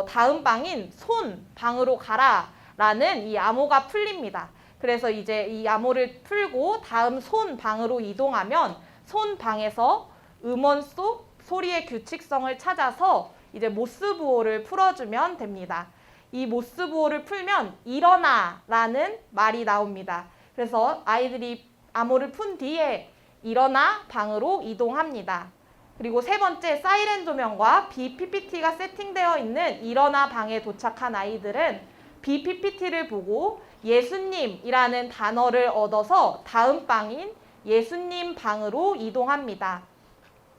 다음 방인 손 방으로 가라라는 이 암호가 풀립니다. 그래서 이제 이 암호를 풀고 다음 손 방으로 이동하면 손 방에서 음원 속 소리의 규칙성을 찾아서 이제 모스부호를 풀어주면 됩니다. 이 모스부호를 풀면 일어나라는 말이 나옵니다. 그래서 아이들이 암호를 푼 뒤에 일어나 방으로 이동합니다. 그리고 세 번째 사이렌 조명과 BPPT가 세팅되어 있는 일어나 방에 도착한 아이들은 BPPT를 보고 예수님이라는 단어를 얻어서 다음 방인 예수님 방으로 이동합니다.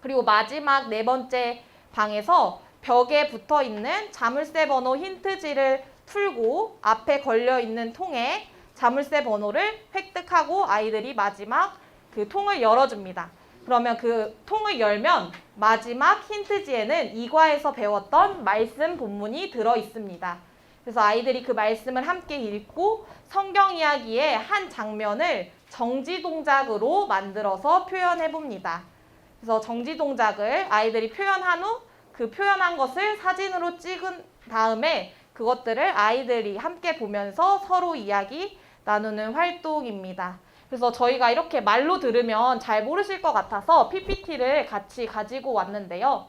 그리고 마지막 네 번째 방에서 벽에 붙어 있는 자물쇠 번호 힌트지를 풀고 앞에 걸려 있는 통에 자물쇠 번호를 획득하고 아이들이 마지막 그 통을 열어줍니다. 그러면 그 통을 열면 마지막 힌트지에는 이과에서 배웠던 말씀 본문이 들어 있습니다. 그래서 아이들이 그 말씀을 함께 읽고 성경 이야기의 한 장면을 정지 동작으로 만들어서 표현해 봅니다. 그래서 정지 동작을 아이들이 표현한 후 그 표현한 것을 사진으로 찍은 다음에 그것들을 아이들이 함께 보면서 서로 이야기 나누는 활동입니다. 그래서 저희가 이렇게 말로 들으면 잘 모르실 것 같아서 PPT를 같이 가지고 왔는데요.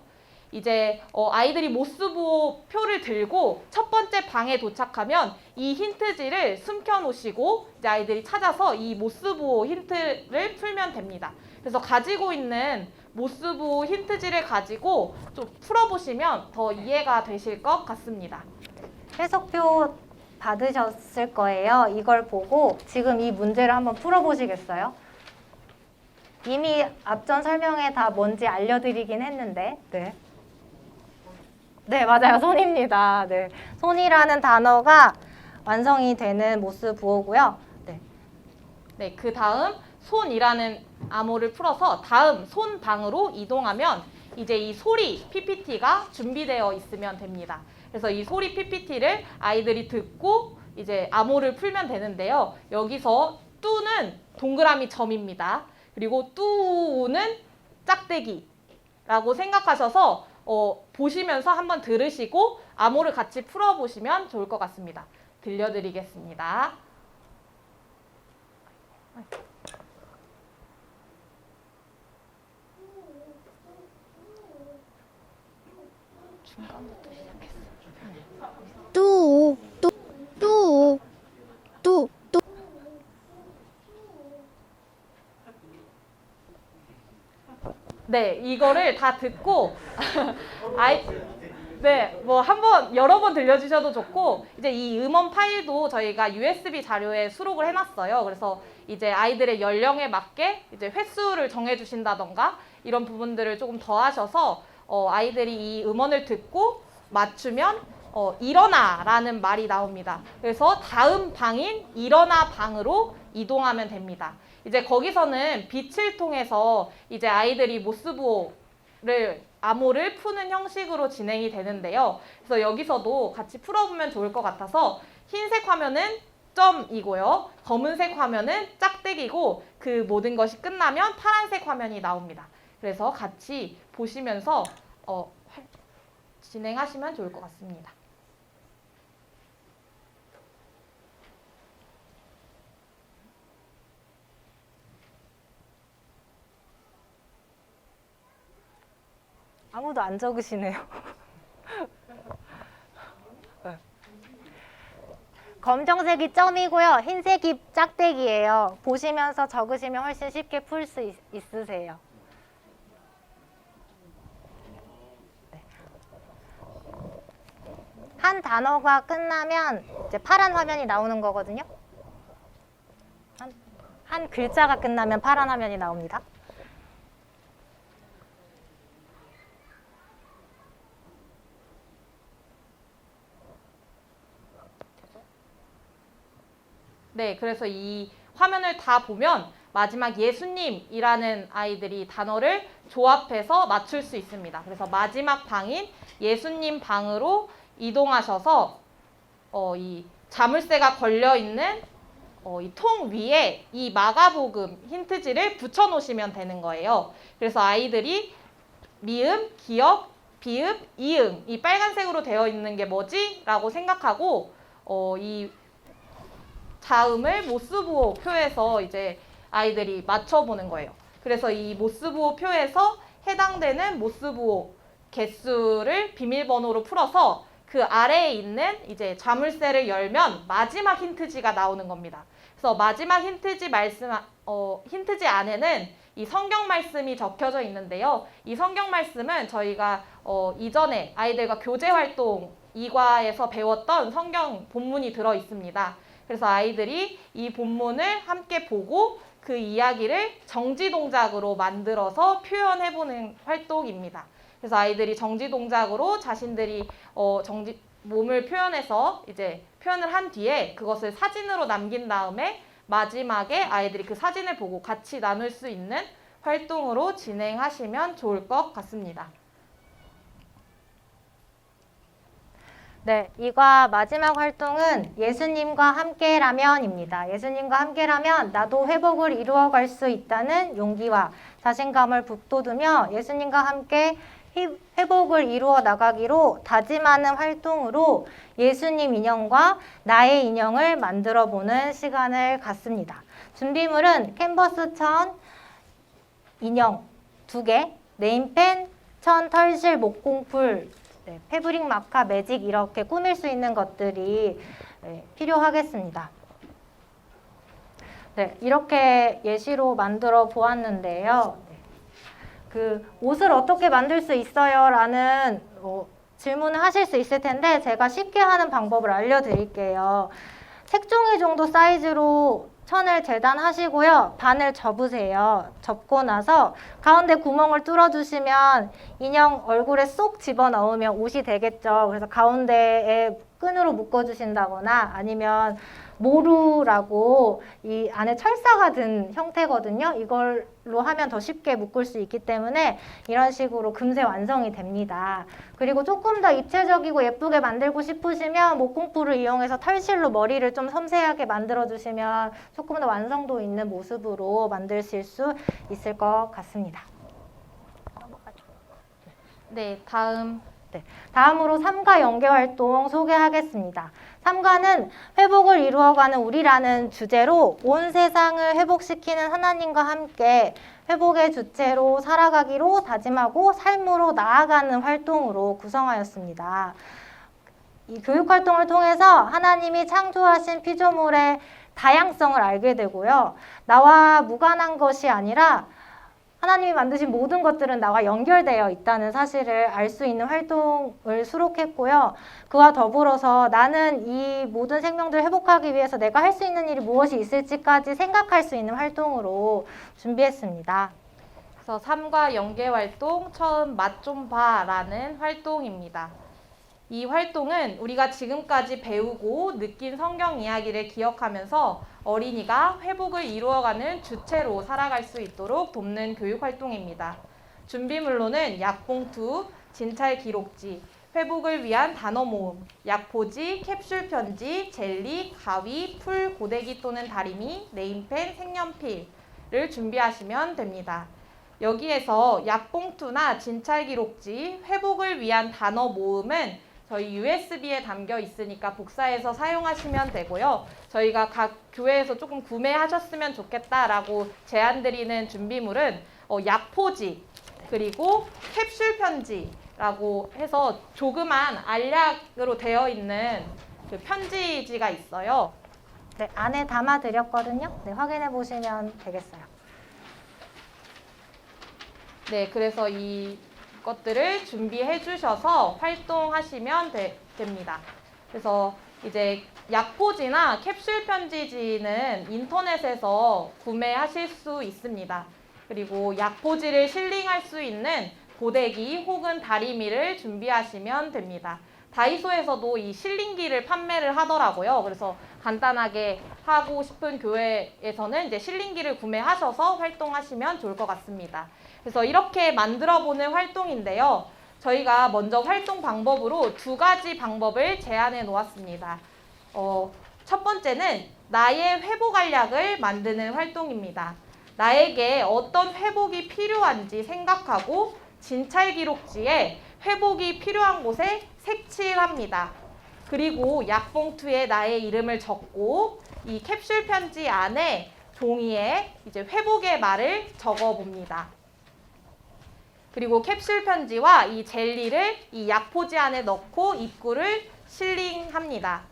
이제 아이들이 모스부호 표를 들고 첫 번째 방에 도착하면 이 힌트지를 숨겨놓으시고 이제 아이들이 찾아서 이 모스부호 힌트를 풀면 됩니다. 그래서 가지고 있는 모스부호 힌트지를 가지고 좀 풀어보시면 더 이해가 되실 것 같습니다. 해석표 받으셨을 거예요. 이걸 보고 지금 이 문제를 한번 풀어보시겠어요? 이미 앞전 설명에 다 뭔지 알려드리긴 했는데, 네. 네, 맞아요. 손입니다. 네. 손이라는 단어가 완성이 되는 모스부호고요. 네. 네, 그 다음 손이라는 암호를 풀어서 다음 손방으로 이동하면 이제 이 소리 PPT가 준비되어 있으면 됩니다. 그래서 이 소리 PPT를 아이들이 듣고 이제 암호를 풀면 되는데요. 여기서 뚜는 동그라미 점입니다. 그리고 뚜는 짝대기라고 생각하셔서 보시면서 한번 들으시고 암호를 같이 풀어보시면 좋을 것 같습니다. 들려드리겠습니다. 중간부터 시작했어. 뚜, 뚜, 뚜, 뚜, 뚜. 네, 이거를 다 듣고 네, 뭐 한번 여러 번 들려주셔도 좋고 이제 이 음원 파일도 저희가 USB 자료에 수록을 해놨어요. 그래서 이제 아이들의 연령에 맞게 이제 횟수를 정해주신다던가 이런 부분들을 조금 더 하셔서 아이들이 이 음원을 듣고 맞추면 일어나라는 말이 나옵니다. 그래서 다음 방인 일어나 방으로 이동하면 됩니다. 이제 거기서는 빛을 통해서 이제 아이들이 모스부호를 암호를 푸는 형식으로 진행이 되는데요. 그래서 여기서도 같이 풀어보면 좋을 것 같아서 흰색 화면은 점이고요. 검은색 화면은 짝대기고 그 모든 것이 끝나면 파란색 화면이 나옵니다. 그래서 같이 보시면서 진행하시면 좋을 것 같습니다. 아무도 안 적으시네요. 검정색이 점이고요. 흰색이 짝대기예요. 보시면서 적으시면 훨씬 쉽게 풀 수 있으세요. 네. 한 단어가 끝나면 이제 파란 화면이 나오는 거거든요. 한 글자가 끝나면 파란 화면이 나옵니다. 네, 그래서 이 화면을 다 보면 마지막 예수님이라는 아이들이 단어를 조합해서 맞출 수 있습니다. 그래서 마지막 방인 예수님 방으로 이동하셔서 이 자물쇠가 걸려있는 이 통 위에 이 마가복음 힌트지를 붙여 놓으시면 되는 거예요. 그래서 아이들이 미음, 기역, 비읍, 이응 이 빨간색으로 되어 있는 게 뭐지? 라고 생각하고 이 자음을 모스부호 표에서 이제 아이들이 맞춰보는 거예요. 그래서 이 모스부호 표에서 해당되는 모스부호 개수를 비밀번호로 풀어서 그 아래에 있는 이제 자물쇠를 열면 마지막 힌트지가 나오는 겁니다. 그래서 마지막 힌트지 힌트지 안에는 이 성경 말씀이 적혀져 있는데요. 이 성경 말씀은 저희가 이전에 아이들과 교제 활동 2과에서 배웠던 성경 본문이 들어 있습니다. 그래서 아이들이 이 본문을 함께 보고 그 이야기를 정지 동작으로 만들어서 표현해보는 활동입니다. 그래서 아이들이 정지 동작으로 자신들이 몸을 표현해서 이제 표현을 한 뒤에 그것을 사진으로 남긴 다음에 마지막에 아이들이 그 사진을 보고 같이 나눌 수 있는 활동으로 진행하시면 좋을 것 같습니다. 네, 이과 마지막 활동은 예수님과 함께라면입니다. 예수님과 함께라면 나도 회복을 이루어갈 수 있다는 용기와 자신감을 북돋우며 예수님과 함께 회복을 이루어 나가기로 다짐하는 활동으로 예수님 인형과 나의 인형을 만들어 보는 시간을 갖습니다. 준비물은 캔버스 천, 인형 2개, 네임펜, 천, 털실, 목공풀, 패브릭 마카, 매직 이렇게 꾸밀 수 있는 것들이 필요하겠습니다. 네, 이렇게 예시로 만들어 보았는데요. 그 옷을 어떻게 만들 수 있어요? 라는 질문을 하실 수 있을 텐데 제가 쉽게 하는 방법을 알려드릴게요. 색종이 정도 사이즈로 천을 재단하시고요. 반을 접으세요. 접고 나서 가운데 구멍을 뚫어주시면 인형 얼굴에 쏙 집어넣으면 옷이 되겠죠. 그래서 가운데에 끈으로 묶어주신다거나 아니면 모루라고 이 안에 철사가 든 형태거든요. 이걸로 하면 더 쉽게 묶을 수 있기 때문에 이런 식으로 금세 완성이 됩니다. 그리고 조금 더 입체적이고 예쁘게 만들고 싶으시면 목공풀을 이용해서 털실로 머리를 좀 섬세하게 만들어주시면 조금 더 완성도 있는 모습으로 만드실 수 있을 것 같습니다. 네, 다음으로 삼가 연계 활동 소개하겠습니다. 삼가는 회복을 이루어가는 우리라는 주제로 온 세상을 회복시키는 하나님과 함께 회복의 주체로 살아가기로 다짐하고 삶으로 나아가는 활동으로 구성하였습니다. 이 교육 활동을 통해서 하나님이 창조하신 피조물의 다양성을 알게 되고요. 나와 무관한 것이 아니라 하나님이 만드신 모든 것들은 나와 연결되어 있다는 사실을 알 수 있는 활동을 수록했고요. 그와 더불어서 나는 이 모든 생명들을 회복하기 위해서 내가 할 수 있는 일이 무엇이 있을지까지 생각할 수 있는 활동으로 준비했습니다. 그래서 삶과 연계 활동 처음 맛 좀 봐라는 활동입니다. 이 활동은 우리가 지금까지 배우고 느낀 성경 이야기를 기억하면서 어린이가 회복을 이루어가는 주체로 살아갈 수 있도록 돕는 교육 활동입니다. 준비물로는 약봉투, 진찰 기록지, 회복을 위한 단어 모음, 약포지, 캡슐 편지, 젤리, 가위, 풀, 고데기 또는 다리미, 네임펜, 색연필을 준비하시면 됩니다. 여기에서 약봉투나 진찰 기록지, 회복을 위한 단어 모음은 저희 USB에 담겨 있으니까 복사해서 사용하시면 되고요. 저희가 각 교회에서 조금 구매하셨으면 좋겠다라고 제안드리는 준비물은 약포지, 그리고 캡슐 편지라고 해서 조그만 알약으로 되어 있는 그 편지지가 있어요. 네, 안에 담아드렸거든요. 네, 확인해 보시면 되겠어요. 네, 그래서 이 것들을 준비해 주셔서 활동하시면 됩니다. 그래서 이제 약포지나 캡슐 편지지는 인터넷에서 구매하실 수 있습니다. 그리고 약포지를 실링할 수 있는 고데기 혹은 다리미를 준비하시면 됩니다. 다이소에서도 이 실링기를 판매를 하더라고요. 그래서 간단하게 하고 싶은 교회에서는 이제 실링기를 구매하셔서 활동하시면 좋을 것 같습니다. 그래서 이렇게 만들어보는 활동인데요. 저희가 먼저 활동 방법으로 2가지 방법을 제안해 놓았습니다. 첫 번째는 나의 회복 알약을 만드는 활동입니다. 나에게 어떤 회복이 필요한지 생각하고 진찰 기록지에 회복이 필요한 곳에 색칠합니다. 그리고 약봉투에 나의 이름을 적고 이 캡슐 편지 안에 종이에 이제 회복의 말을 적어 봅니다. 그리고 캡슐 편지와 이 젤리를 이 약포지 안에 넣고 입구를 실링합니다.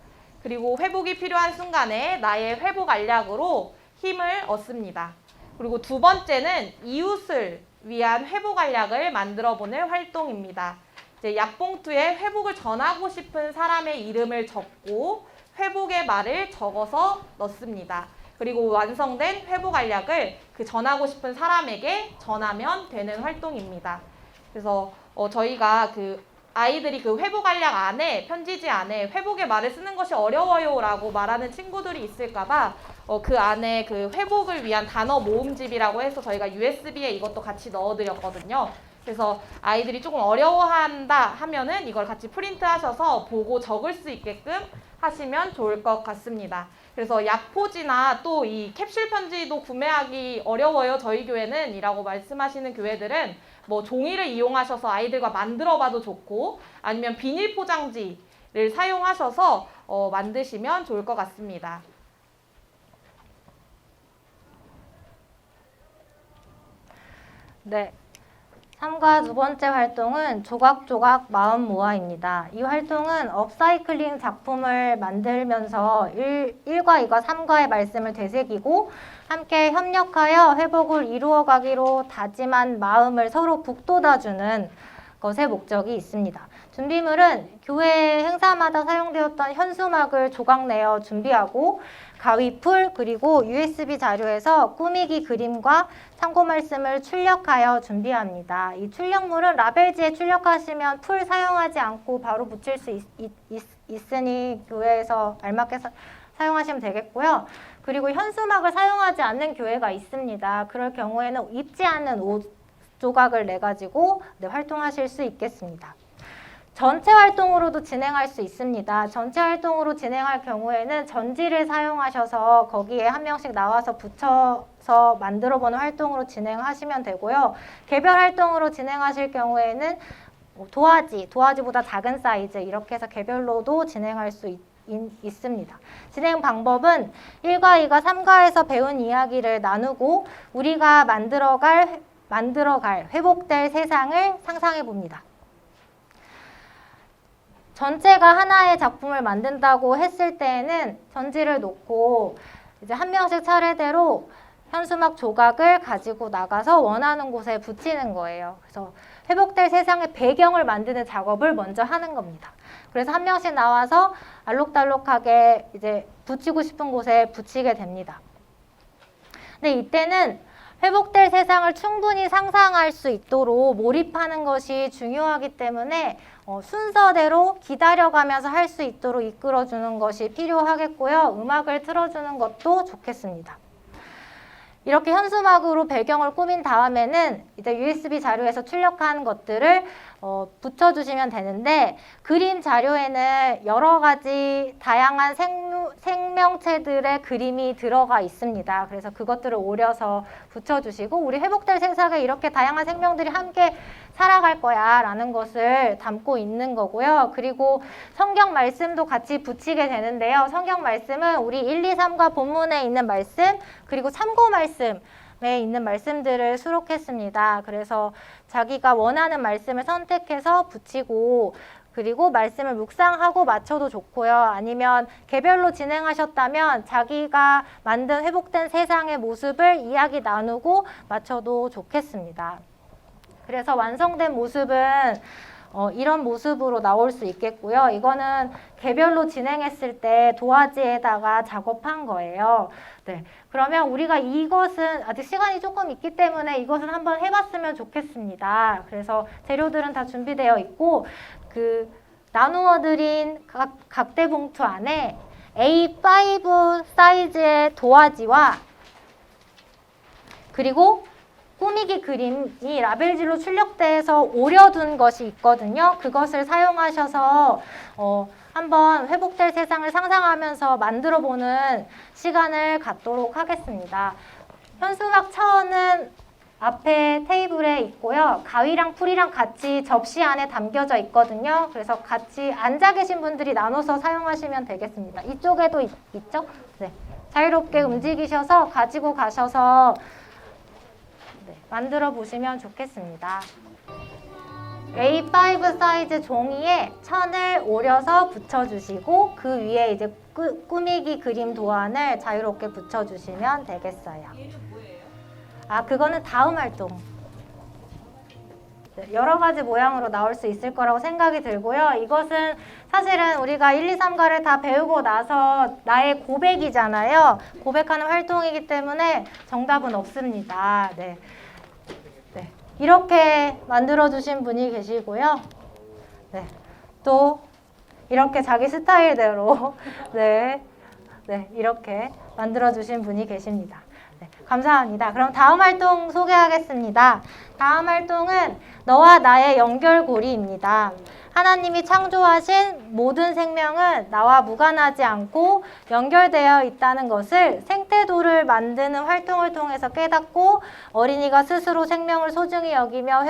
그리고 회복이 필요한 순간에 나의 회복 알약으로 힘을 얻습니다. 그리고 2번째는 이웃을 위한 회복 알약을 만들어 보는 활동입니다. 이제 약봉투에 회복을 전하고 싶은 사람의 이름을 적고 회복의 말을 적어서 넣습니다. 그리고 완성된 회복 알약을 그 전하고 싶은 사람에게 전하면 되는 활동입니다. 그래서 저희가 그 아이들이 그 회복 알약 안에 편지지 안에 회복의 말을 쓰는 것이 어려워요라고 말하는 친구들이 있을까봐 그 안에 그 회복을 위한 단어 모음집이라고 해서 저희가 USB에 이것도 같이 넣어드렸거든요. 그래서 아이들이 조금 어려워한다 하면은 이걸 같이 프린트하셔서 보고 적을 수 있게끔 하시면 좋을 것 같습니다. 그래서 약포지나 또 이 캡슐 편지도 구매하기 어려워요. 저희 교회는 이라고 말씀하시는 교회들은 뭐 종이를 이용하셔서 아이들과 만들어 봐도 좋고 아니면 비닐 포장지를 사용하셔서 만드시면 좋을 것 같습니다. 네. 3과 두 번째 활동은 조각조각 마음 모아입니다. 이 활동은 업사이클링 작품을 만들면서 1과 2과 3과의 말씀을 되새기고 함께 협력하여 회복을 이루어가기로 다짐한 마음을 서로 북돋아주는 것의 목적이 있습니다. 준비물은 교회 행사마다 사용되었던 현수막을 조각내어 준비하고 가위풀 그리고 USB 자료에서 꾸미기 그림과 참고 말씀을 출력하여 준비합니다. 이 출력물은 라벨지에 출력하시면 풀 사용하지 않고 바로 붙일 수 있으니 교회에서 알맞게 사용하시면 되겠고요. 그리고 현수막을 사용하지 않는 교회가 있습니다. 그럴 경우에는 입지 않는 옷 조각을 내가지고 활동하실 수 있겠습니다. 전체 활동으로도 진행할 수 있습니다. 전체 활동으로 진행할 경우에는 전지를 사용하셔서 거기에 한 명씩 나와서 붙여서 만들어보는 활동으로 진행하시면 되고요. 개별 활동으로 진행하실 경우에는 도화지보다 작은 사이즈 이렇게 해서 개별로도 진행할 수 있습니다. 진행 방법은 1과 2과 3과에서 배운 이야기를 나누고 우리가 만들어갈 회복될 세상을 상상해 봅니다. 전체가 하나의 작품을 만든다고 했을 때에는 전지를 놓고 이제 한 명씩 차례대로 현수막 조각을 가지고 나가서 원하는 곳에 붙이는 거예요. 그래서 회복될 세상의 배경을 만드는 작업을 먼저 하는 겁니다. 그래서 한 명씩 나와서 알록달록하게 이제 붙이고 싶은 곳에 붙이게 됩니다. 근데 이때는 회복될 세상을 충분히 상상할 수 있도록 몰입하는 것이 중요하기 때문에 순서대로 기다려가면서 할 수 있도록 이끌어주는 것이 필요하겠고요. 음악을 틀어주는 것도 좋겠습니다. 이렇게 현수막으로 배경을 꾸민 다음에는 이제 USB 자료에서 출력한 것들을 붙여주시면 되는데 그림 자료에는 여러 가지 다양한 생명체들의 그림이 들어가 있습니다. 그래서 그것들을 오려서 붙여주시고 우리 회복될 세상에 이렇게 다양한 생명들이 함께 살아갈 거야 라는 것을 담고 있는 거고요. 그리고 성경 말씀도 같이 붙이게 되는데요. 성경 말씀은 우리 1, 2, 3과 본문에 있는 말씀 그리고 참고 말씀에 있는 말씀들을 수록했습니다. 그래서 자기가 원하는 말씀을 선택해서 붙이고 그리고 말씀을 묵상하고 맞춰도 좋고요. 아니면 개별로 진행하셨다면 자기가 만든 회복된 세상의 모습을 이야기 나누고 맞춰도 좋겠습니다. 그래서 완성된 모습은 이런 모습으로 나올 수 있겠고요. 이거는 개별로 진행했을 때 도화지에다가 작업한 거예요. 네. 그러면 우리가 이것은 아직 시간이 조금 있기 때문에 이것은 한번 해봤으면 좋겠습니다. 그래서 재료들은 다 준비되어 있고 그 나누어 드린 각대 봉투 안에 A5 사이즈의 도화지와 그리고 꾸미기 그림이 라벨지로 출력돼서 오려둔 것이 있거든요. 그것을 사용하셔서 한번 회복될 세상을 상상하면서 만들어보는 시간을 갖도록 하겠습니다. 현수막 차원은 앞에 테이블에 있고요. 가위랑 풀이랑 같이 접시 안에 담겨져 있거든요. 그래서 같이 앉아 계신 분들이 나눠서 사용하시면 되겠습니다. 이쪽에도 있죠? 네. 자유롭게 움직이셔서 가지고 가셔서 만들어 보시면 좋겠습니다. A5 사이즈 종이에 천을 오려서 붙여주시고 그 위에 이제 꾸미기 그림 도안을 자유롭게 붙여주시면 되겠어요. 그거는 다음 활동. 여러 가지 모양으로 나올 수 있을 거라고 생각이 들고요. 이것은 사실은 우리가 1, 2, 3과를 다 배우고 나서 나의 고백이잖아요. 고백하는 활동이기 때문에 정답은 없습니다. 네. 이렇게 만들어주신 분이 계시고요. 네. 또 이렇게 자기 스타일대로 이렇게 만들어주신 분이 계십니다. 네, 감사합니다. 그럼 다음 활동 소개하겠습니다. 다음 활동은 너와 나의 연결고리입니다. 하나님이 창조하신 모든 생명은 나와 무관하지 않고 연결되어 있다는 것을 생태도를 만드는 활동을 통해서 깨닫고 어린이가 스스로 생명을 소중히 여기며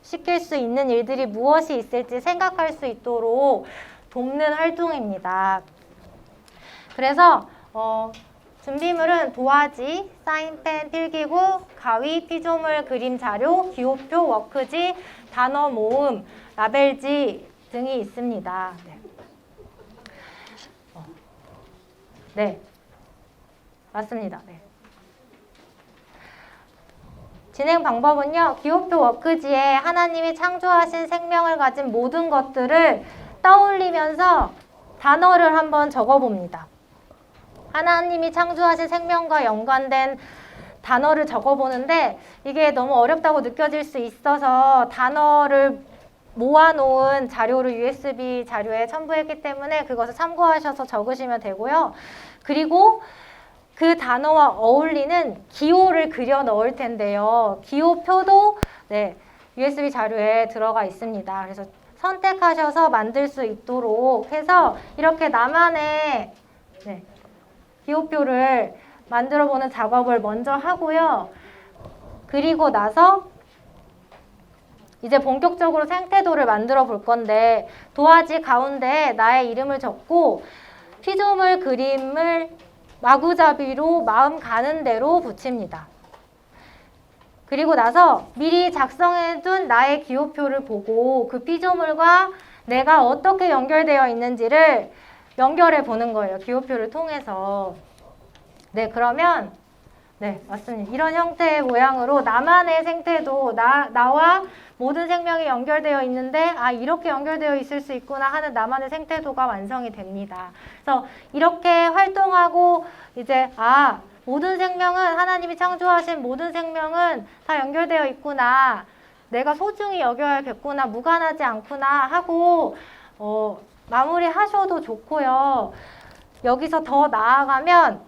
시킬 수 있는 일들이 무엇이 있을지 생각할 수 있도록 돕는 활동입니다. 그래서 준비물은 도화지, 사인펜, 필기구, 가위, 피조물, 그림 자료, 기호표, 워크지, 단어 모음, 라벨지 등이 있습니다. 네, 맞습니다. 네. 진행 방법은요. 기호표 워크지에 하나님이 창조하신 생명을 가진 모든 것들을 떠올리면서 단어를 한번 적어봅니다. 하나님이 창조하신 생명과 연관된 단어를 적어보는데 이게 너무 어렵다고 느껴질 수 있어서 단어를 모아놓은 자료를 USB 자료에 첨부했기 때문에 그것을 참고하셔서 적으시면 되고요. 그리고 그 단어와 어울리는 기호를 그려 넣을 텐데요. 기호표도 네, USB 자료에 들어가 있습니다. 그래서 선택하셔서 만들 수 있도록 해서 이렇게 나만의 네, 기호표를 만들어 보는 작업을 먼저 하고요. 그리고 나서 이제 본격적으로 생태도를 만들어 볼 건데 도화지 가운데 나의 이름을 적고 피조물 그림을 마구잡이로 마음 가는 대로 붙입니다. 그리고 나서 미리 작성해둔 나의 기호표를 보고 그 피조물과 내가 어떻게 연결되어 있는지를 연결해 보는 거예요. 기호표를 통해서. 네, 그러면 네, 맞습니다. 이런 형태의 모양으로 나만의 생태도 나와 모든 생명이 연결되어 있는데 아, 이렇게 연결되어 있을 수 있구나 하는 나만의 생태도가 완성이 됩니다. 그래서 이렇게 활동하고 이제 아, 모든 생명은 하나님이 창조하신 모든 생명은 다 연결되어 있구나. 내가 소중히 여겨야겠구나. 무관하지 않구나 하고 마무리하셔도 좋고요. 여기서 더 나아가면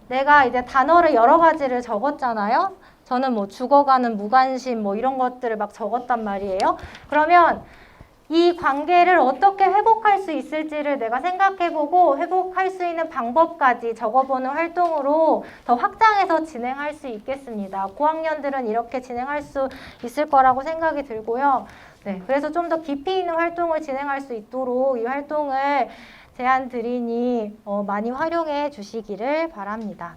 내가 이제 단어를 여러 가지를 적었잖아요. 저는 뭐 죽어가는 무관심 뭐 이런 것들을 막 적었단 말이에요. 그러면 이 관계를 어떻게 회복할 수 있을지를 내가 생각해보고 회복할 수 있는 방법까지 적어보는 활동으로 더 확장해서 진행할 수 있겠습니다. 고학년들은 이렇게 진행할 수 있을 거라고 생각이 들고요. 네, 그래서 좀 더 깊이 있는 활동을 진행할 수 있도록 이 활동을 제안 드리니 많이 활용해 주시기를 바랍니다.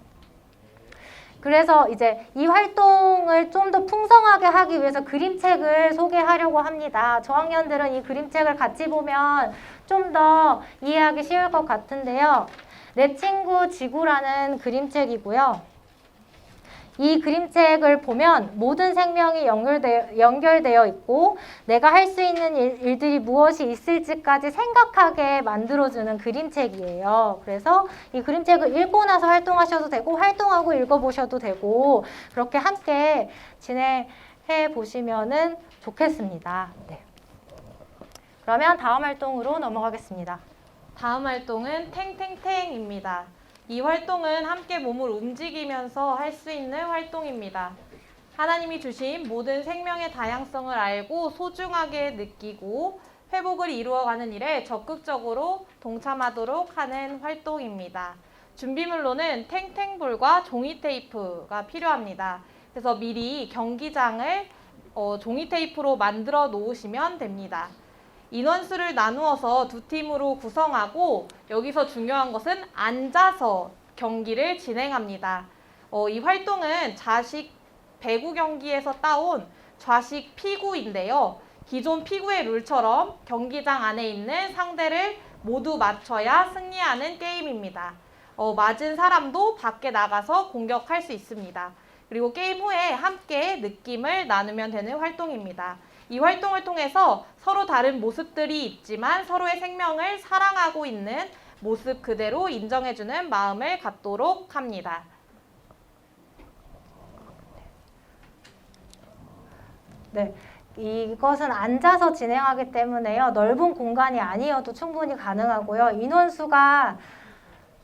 그래서 이제 이 활동을 좀 더 풍성하게 하기 위해서 그림책을 소개하려고 합니다. 저학년들은 이 그림책을 같이 보면 좀 더 이해하기 쉬울 것 같은데요. 내 친구 지구라는 그림책이고요. 이 그림책을 보면 모든 생명이 연결되어 있고 내가 할 수 있는 일들이 무엇이 있을지까지 생각하게 만들어주는 그림책이에요. 그래서 이 그림책을 읽고 나서 활동하셔도 되고 활동하고 읽어보셔도 되고 그렇게 함께 진행해 보시면 좋겠습니다. 네. 그러면 다음 활동으로 넘어가겠습니다. 다음 활동은 탱탱탱입니다. 이 활동은 함께 몸을 움직이면서 할 수 있는 활동입니다. 하나님이 주신 모든 생명의 다양성을 알고 소중하게 느끼고 회복을 이루어가는 일에 적극적으로 동참하도록 하는 활동입니다. 준비물로는 탱탱볼과 종이 테이프가 필요합니다. 그래서 미리 경기장을 종이 테이프로 만들어 놓으시면 됩니다. 인원수를 나누어서 두 팀으로 구성하고 여기서 중요한 것은 앉아서 경기를 진행합니다. 이 활동은 자식 배구 경기에서 따온 좌식 피구인데요. 기존 피구의 룰처럼 경기장 안에 있는 상대를 모두 맞춰야 승리하는 게임입니다. 맞은 사람도 밖에 나가서 공격할 수 있습니다. 그리고 게임 후에 함께 느낌을 나누면 되는 활동입니다. 이 활동을 통해서 서로 다른 모습들이 있지만 서로의 생명을 사랑하고 있는 모습 그대로 인정해주는 마음을 갖도록 합니다. 네, 이것은 앉아서 진행하기 때문에요. 넓은 공간이 아니어도 충분히 가능하고요. 인원수가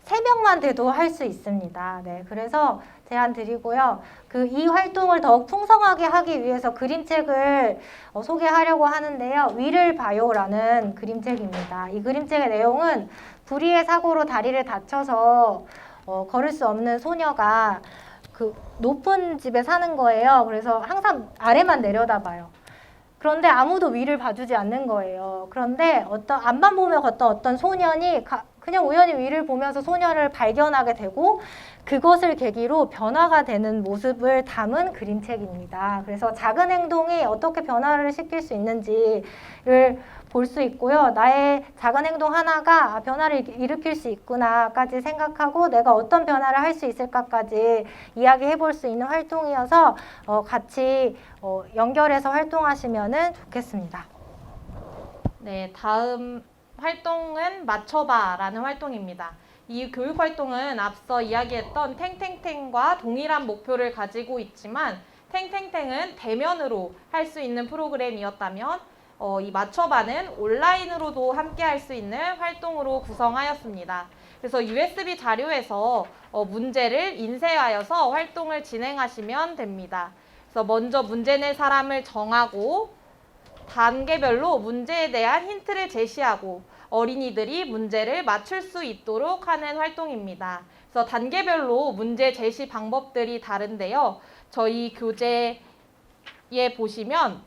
3명만 돼도 할 수 있습니다. 네, 그래서 제안 드리고요. 이 활동을 더욱 풍성하게 하기 위해서 그림책을 소개하려고 하는데요. 위를 봐요라는 그림책입니다. 이 그림책의 내용은 불의의 사고로 다리를 다쳐서 걸을 수 없는 소녀가 그 높은 집에 사는 거예요. 그래서 항상 아래만 내려다봐요. 그런데 아무도 위를 봐주지 않는 거예요. 그런데 앞만 보며 걷던 어떤 소년이 그냥 우연히 위를 보면서 소녀를 발견하게 되고 그것을 계기로 변화가 되는 모습을 담은 그림책입니다. 그래서 작은 행동이 어떻게 변화를 시킬 수 있는지를 볼 수 있고요. 나의 작은 행동 하나가 변화를 일으킬 수 있구나까지 생각하고 내가 어떤 변화를 할 수 있을까까지 이야기해 볼 수 있는 활동이어서 같이 연결해서 활동하시면 좋겠습니다. 네, 다음 활동은 맞춰봐라는 활동입니다. 이 교육 활동은 앞서 이야기했던 탱탱탱과 동일한 목표를 가지고 있지만 탱탱탱은 대면으로 할 수 있는 프로그램이었다면 이 맞춰봐는 온라인으로도 함께 할 수 있는 활동으로 구성하였습니다. 그래서 USB 자료에서 문제를 인쇄하여서 활동을 진행하시면 됩니다. 그래서 먼저 문제 낼 사람을 정하고 단계별로 문제에 대한 힌트를 제시하고 어린이들이 문제를 맞출 수 있도록 하는 활동입니다. 그래서 단계별로 문제 제시 방법들이 다른데요. 저희 교재에 보시면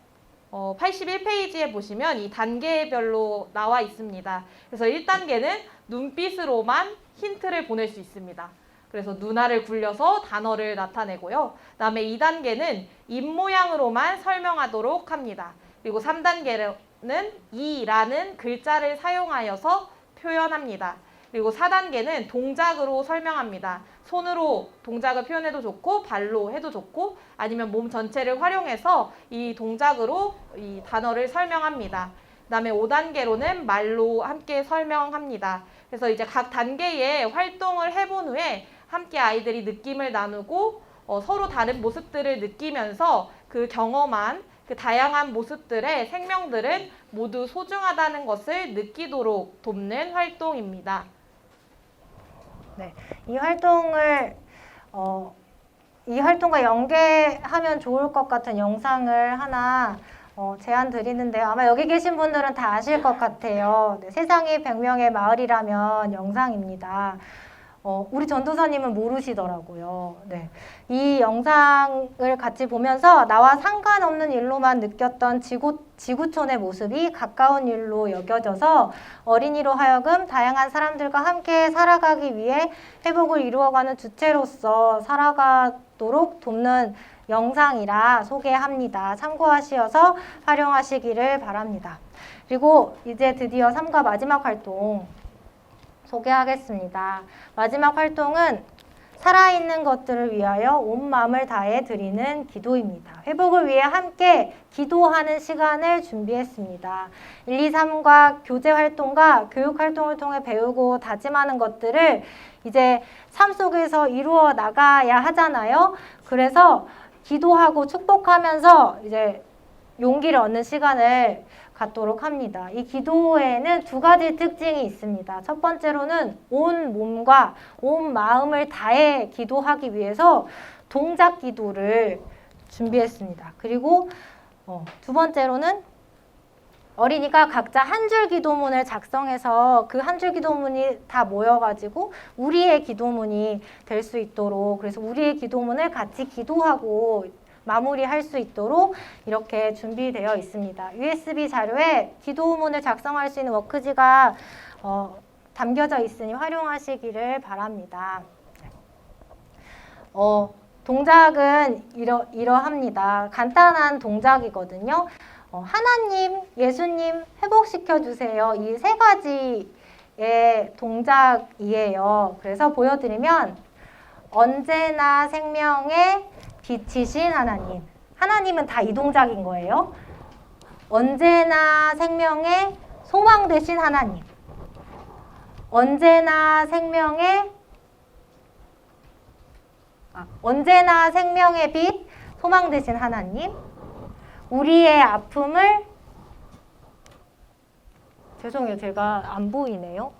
81페이지에 보시면 이 단계별로 나와 있습니다. 그래서 1단계는 눈빛으로만 힌트를 보낼 수 있습니다. 그래서 눈알을 굴려서 단어를 나타내고요. 그다음에 2단계는 입모양으로만 설명하도록 합니다. 그리고 3단계는 이라는 글자를 사용하여서 표현합니다. 그리고 4단계는 동작으로 설명합니다. 손으로 동작을 표현해도 좋고 발로 해도 좋고 아니면 몸 전체를 활용해서 이 동작으로 이 단어를 설명합니다. 그다음에 5단계로는 말로 함께 설명합니다. 그래서 이제 각 단계의 활동을 해본 후에 함께 아이들이 느낌을 나누고 서로 다른 모습들을 느끼면서 그 경험한 그 다양한 모습들의 생명들은 모두 소중하다는 것을 느끼도록 돕는 활동입니다. 네, 이 활동과 연계하면 좋을 것 같은 영상을 하나 제안 드리는데요. 아마 여기 계신 분들은 다 아실 것 같아요. 네, 세상이 100명의 마을이라면 영상입니다. 우리 전도사님은 모르시더라고요. 네. 이 영상을 같이 보면서 나와 상관없는 일로만 느꼈던 지구촌의 모습이 가까운 일로 여겨져서 어린이로 하여금 다양한 사람들과 함께 살아가기 위해 회복을 이루어가는 주체로서 살아가도록 돕는 영상이라 소개합니다. 참고하셔서 활용하시기를 바랍니다. 그리고 이제 드디어 3과 마지막 활동 소개하겠습니다. 마지막 활동은 살아있는 것들을 위하여 온 마음을 다해 드리는 기도입니다. 회복을 위해 함께 기도하는 시간을 준비했습니다. 1, 2, 3과 교제 활동과 교육 활동을 통해 배우고 다짐하는 것들을 이제 삶 속에서 이루어 나가야 하잖아요. 그래서 기도하고 축복하면서 이제 용기를 얻는 시간을 갖도록 합니다. 이 기도에는 두 가지 특징이 있습니다. 첫 번째로는 온 몸과 온 마음을 다해 기도하기 위해서 동작 기도를 준비했습니다. 그리고 두 번째로는 어린이가 각자 한 줄 기도문을 작성해서 그 한 줄 기도문이 다 모여가지고 우리의 기도문이 될 수 있도록, 그래서 우리의 기도문을 같이 기도하고 마무리할 수 있도록 이렇게 준비되어 있습니다. USB 자료에 기도문을 작성할 수 있는 워크지가 담겨져 있으니 활용하시기를 바랍니다. 동작은 이러합니다. 간단한 동작이거든요. 하나님, 예수님 회복시켜주세요. 이 세 가지의 동작이에요. 그래서 보여드리면 언제나 생명의 빛이신 하나님. 하나님은 다 이 동작인 거예요. 언제나 생명의 소망 되신 하나님. 언제나 생명의 빛, 소망 되신 하나님. 우리의 아픔을 죄송해요. 제가 안 보이네요.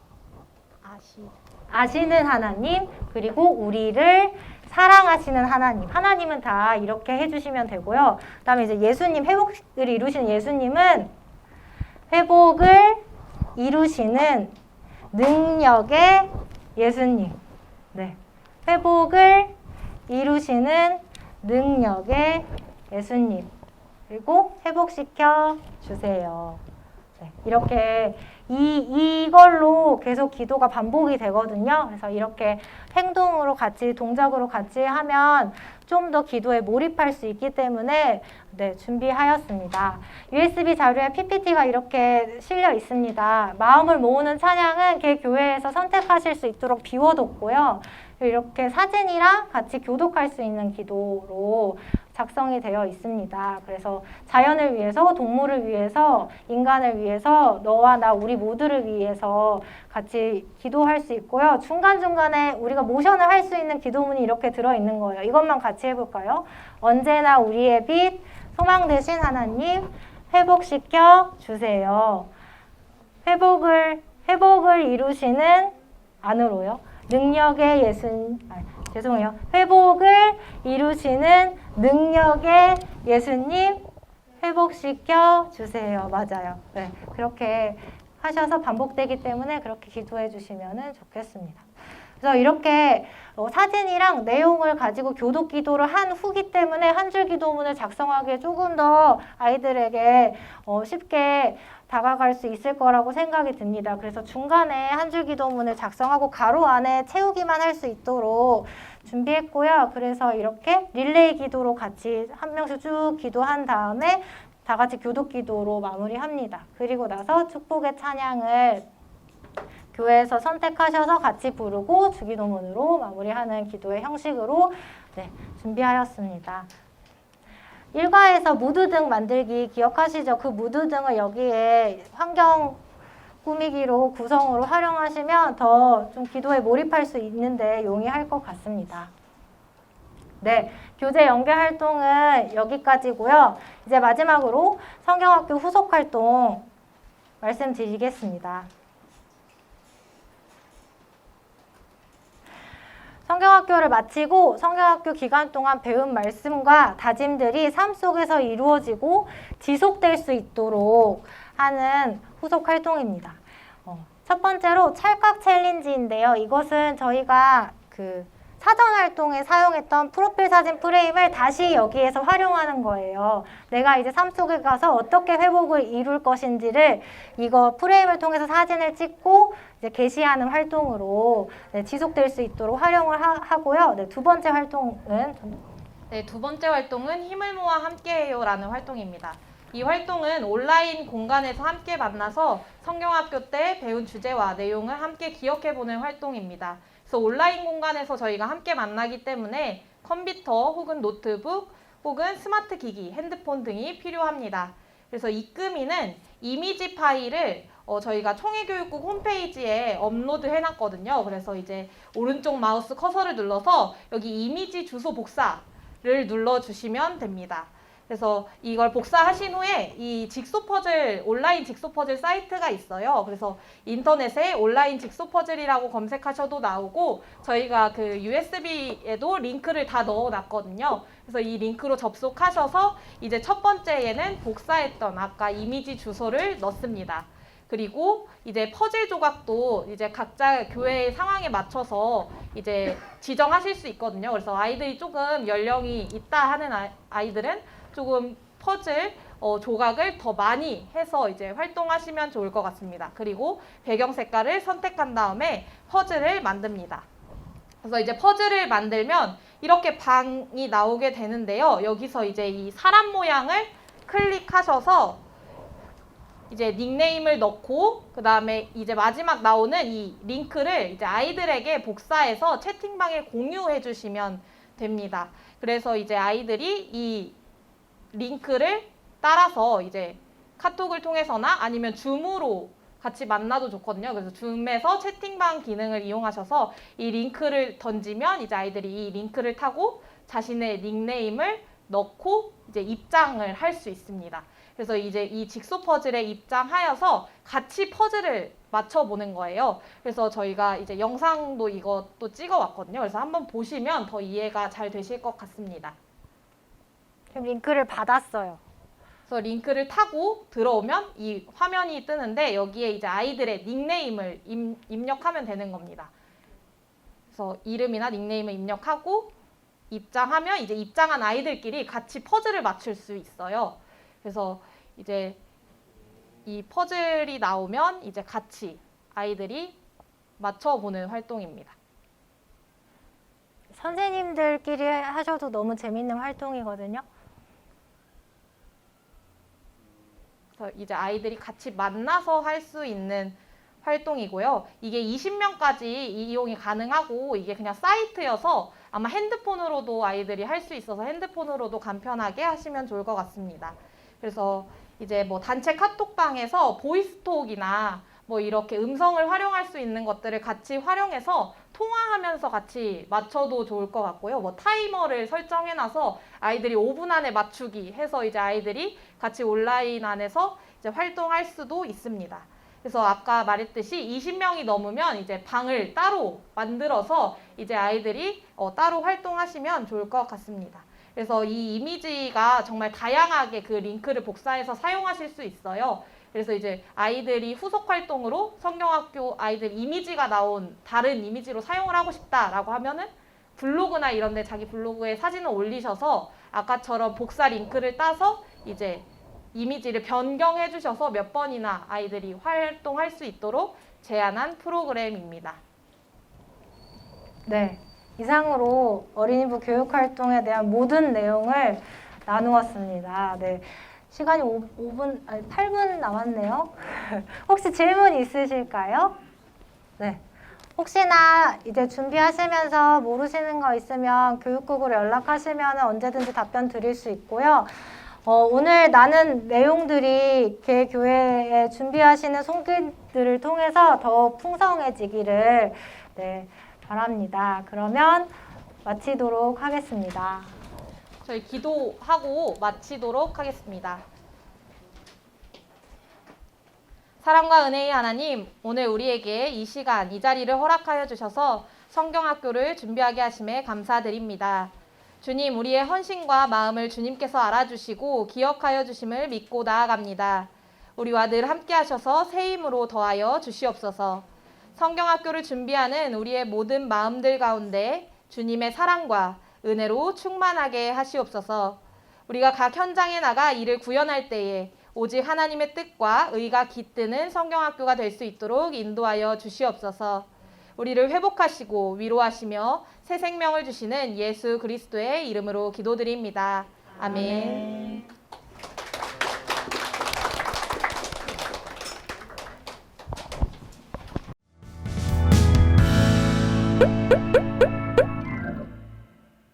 아시는 하나님, 그리고 우리를 사랑하시는 하나님. 하나님은 다 이렇게 해주시면 되고요. 그 다음에 이제 예수님, 회복을 이루시는 예수님은 회복을 이루시는 능력의 예수님. 네. 회복을 이루시는 능력의 예수님. 그리고 회복시켜 주세요. 네. 이렇게 이걸로 계속 기도가 반복이 되거든요. 그래서 이렇게 행동으로 같이, 동작으로 같이 하면 좀 더 기도에 몰입할 수 있기 때문에 네, 준비하였습니다. USB 자료에 PPT가 이렇게 실려 있습니다. 마음을 모으는 찬양은 개 교회에서 선택하실 수 있도록 비워뒀고요. 이렇게 사진이랑 같이 교독할 수 있는 기도로 작성이 되어 있습니다. 그래서 자연을 위해서, 동물을 위해서, 인간을 위해서, 너와 나 우리 모두를 위해서 같이 기도할 수 있고요. 중간중간에 우리가 모션을 할 수 있는 기도문이 이렇게 들어있는 거예요. 이것만 같이 해볼까요? 언제나 우리의 빛, 소망 되신 하나님 회복시켜 주세요. 회복을 이루시는 안으로요. 능력의 죄송해요. 회복을 이루시는 능력의 예수님 회복시켜 주세요. 맞아요. 네, 그렇게 하셔서 반복되기 때문에 그렇게 기도해 주시면 좋겠습니다. 그래서 이렇게 사진이랑 내용을 가지고 교독 기도를 한 후기 때문에 한 줄 기도문을 작성하기에 조금 더 아이들에게 쉽게 다가갈 수 있을 거라고 생각이 듭니다. 그래서 중간에 한 줄 기도문을 작성하고 가로 안에 채우기만 할 수 있도록 준비했고요. 그래서 이렇게 릴레이 기도로 같이 한 명씩 쭉 기도한 다음에 다 같이 교독 기도로 마무리합니다. 그리고 나서 축복의 찬양을 교회에서 선택하셔서 같이 부르고 주기도문으로 마무리하는 기도의 형식으로 네, 준비하였습니다. 일과에서 무드등 만들기 기억하시죠? 그 무드등을 여기에 환경 꾸미기로 구성으로 활용하시면 더 좀 기도에 몰입할 수 있는데 용이할 것 같습니다. 네, 교재 연계 활동은 여기까지고요. 이제 마지막으로 성경학교 후속 활동 말씀드리겠습니다. 성경학교를 마치고 성경학교 기간 동안 배운 말씀과 다짐들이 삶 속에서 이루어지고 지속될 수 있도록 하는 후속 활동입니다. 첫 번째로 찰칵 챌린지인데요. 이것은 저희가 사전 활동에 사용했던 프로필 사진 프레임을 다시 여기에서 활용하는 거예요. 내가 이제 삶 속에 가서 어떻게 회복을 이룰 것인지를 이거 프레임을 통해서 사진을 찍고 이제 게시하는 활동으로 네, 지속될 수 있도록 활용을 하고요. 네, 두 번째 활동은 네, 두 번째 활동은 힘을 모아 함께해요라는 활동입니다. 이 활동은 온라인 공간에서 함께 만나서 성경학교 때 배운 주제와 내용을 함께 기억해보는 활동입니다. 그래서 온라인 공간에서 저희가 함께 만나기 때문에 컴퓨터 혹은 노트북 혹은 스마트 기기, 핸드폰 등이 필요합니다. 그래서 이금이는 이미지 파일을 저희가 총회교육국 홈페이지에 업로드 해놨거든요. 그래서 이제 오른쪽 마우스 커서를 눌러서 여기 이미지 주소 복사를 눌러주시면 됩니다. 그래서 이걸 복사하신 후에 이 직소 퍼즐, 온라인 직소 퍼즐 사이트가 있어요. 그래서 인터넷에 온라인 직소 퍼즐이라고 검색하셔도 나오고 저희가 그 USB에도 링크를 다 넣어놨거든요. 그래서 이 링크로 접속하셔서 이제 첫 번째에는 복사했던 아까 이미지 주소를 넣습니다. 그리고 이제 퍼즐 조각도 이제 각자 교회의 상황에 맞춰서 이제 지정하실 수 있거든요. 그래서 아이들이 조금 연령이 있다 하는 아이들은 조금 퍼즐 조각을 더 많이 해서 이제 활동하시면 좋을 것 같습니다. 그리고 배경 색깔을 선택한 다음에 퍼즐을 만듭니다. 그래서 이제 퍼즐을 만들면 이렇게 방이 나오게 되는데요. 여기서 이제 이 사람 모양을 클릭하셔서 이제 닉네임을 넣고 그 다음에 이제 마지막 나오는 이 링크를 이제 아이들에게 복사해서 채팅방에 공유해 주시면 됩니다. 그래서 이제 아이들이 이 링크를 따라서 이제 카톡을 통해서나 아니면 줌으로 같이 만나도 좋거든요. 그래서 줌에서 채팅방 기능을 이용하셔서 이 링크를 던지면 이제 아이들이 이 링크를 타고 자신의 닉네임을 넣고 이제 입장을 할 수 있습니다. 그래서 이제 이 직소 퍼즐에 입장하여서 같이 퍼즐을 맞춰보는 거예요. 그래서 저희가 이제 영상도 이것도 찍어왔거든요. 그래서 한번 보시면 더 이해가 잘 되실 것 같습니다. 지금 링크를 받았어요. 그래서 링크를 타고 들어오면 이 화면이 뜨는데 여기에 이제 아이들의 닉네임을 입력하면 되는 겁니다. 그래서 이름이나 닉네임을 입력하고 입장하면 이제 입장한 아이들끼리 같이 퍼즐을 맞출 수 있어요. 그래서 이제 이 퍼즐이 나오면 이제 같이 아이들이 맞춰보는 활동입니다. 선생님들끼리 하셔도 너무 재밌는 활동이거든요. 그래서 이제 아이들이 같이 만나서 할 수 있는 활동이고요. 이게 20명까지 이용이 가능하고 이게 그냥 사이트여서 아마 핸드폰으로도 아이들이 할 수 있어서 핸드폰으로도 간편하게 하시면 좋을 것 같습니다. 그래서 이제 뭐 단체 카톡방에서 보이스톡이나 뭐 이렇게 음성을 활용할 수 있는 것들을 같이 활용해서 통화하면서 같이 맞춰도 좋을 것 같고요. 뭐 타이머를 설정해놔서 아이들이 5분 안에 맞추기 해서 이제 아이들이 같이 온라인 안에서 이제 활동할 수도 있습니다. 그래서 아까 말했듯이 20명이 넘으면 이제 방을 따로 만들어서 이제 아이들이 따로 활동하시면 좋을 것 같습니다. 그래서 이 이미지가 정말 다양하게 그 링크를 복사해서 사용하실 수 있어요. 그래서 이제 아이들이 후속 활동으로 성경학교 아이들 이미지가 나온 다른 이미지로 사용을 하고 싶다라고 하면은 블로그나 이런 데 자기 블로그에 사진을 올리셔서 아까처럼 복사 링크를 따서 이제 이미지를 변경해 주셔서 몇 번이나 아이들이 활동할 수 있도록 제안한 프로그램입니다. 네. 이상으로 어린이부 교육활동에 대한 모든 내용을 나누었습니다. 네. 시간이 8분 남았네요. 혹시 질문 있으실까요? 네. 혹시나 이제 준비하시면서 모르시는 거 있으면 교육국으로 연락하시면 언제든지 답변 드릴 수 있고요. 오늘 나눈 내용들이 개교회에 준비하시는 손길들을 통해서 더 풍성해지기를 바랍니다. 그러면 마치도록 하겠습니다. 저희 기도하고 마치도록 하겠습니다. 사랑과 은혜의 하나님, 오늘 우리에게 이 시간, 이 자리를 허락하여 주셔서 성경학교를 준비하게 하심에 감사드립니다. 주님, 우리의 헌신과 마음을 주님께서 알아주시고 기억하여 주심을 믿고 나아갑니다. 우리와 늘 함께 하셔서 새 힘으로 더하여 주시옵소서. 성경학교를 준비하는 우리의 모든 마음들 가운데 주님의 사랑과 은혜로 충만하게 하시옵소서. 우리가 각 현장에 나가 이를 구현할 때에 오직 하나님의 뜻과 의가 깃드는 성경학교가 될 수 있도록 인도하여 주시옵소서. 우리를 회복하시고 위로하시며 새 생명을 주시는 예수 그리스도의 이름으로 기도드립니다. 아멘.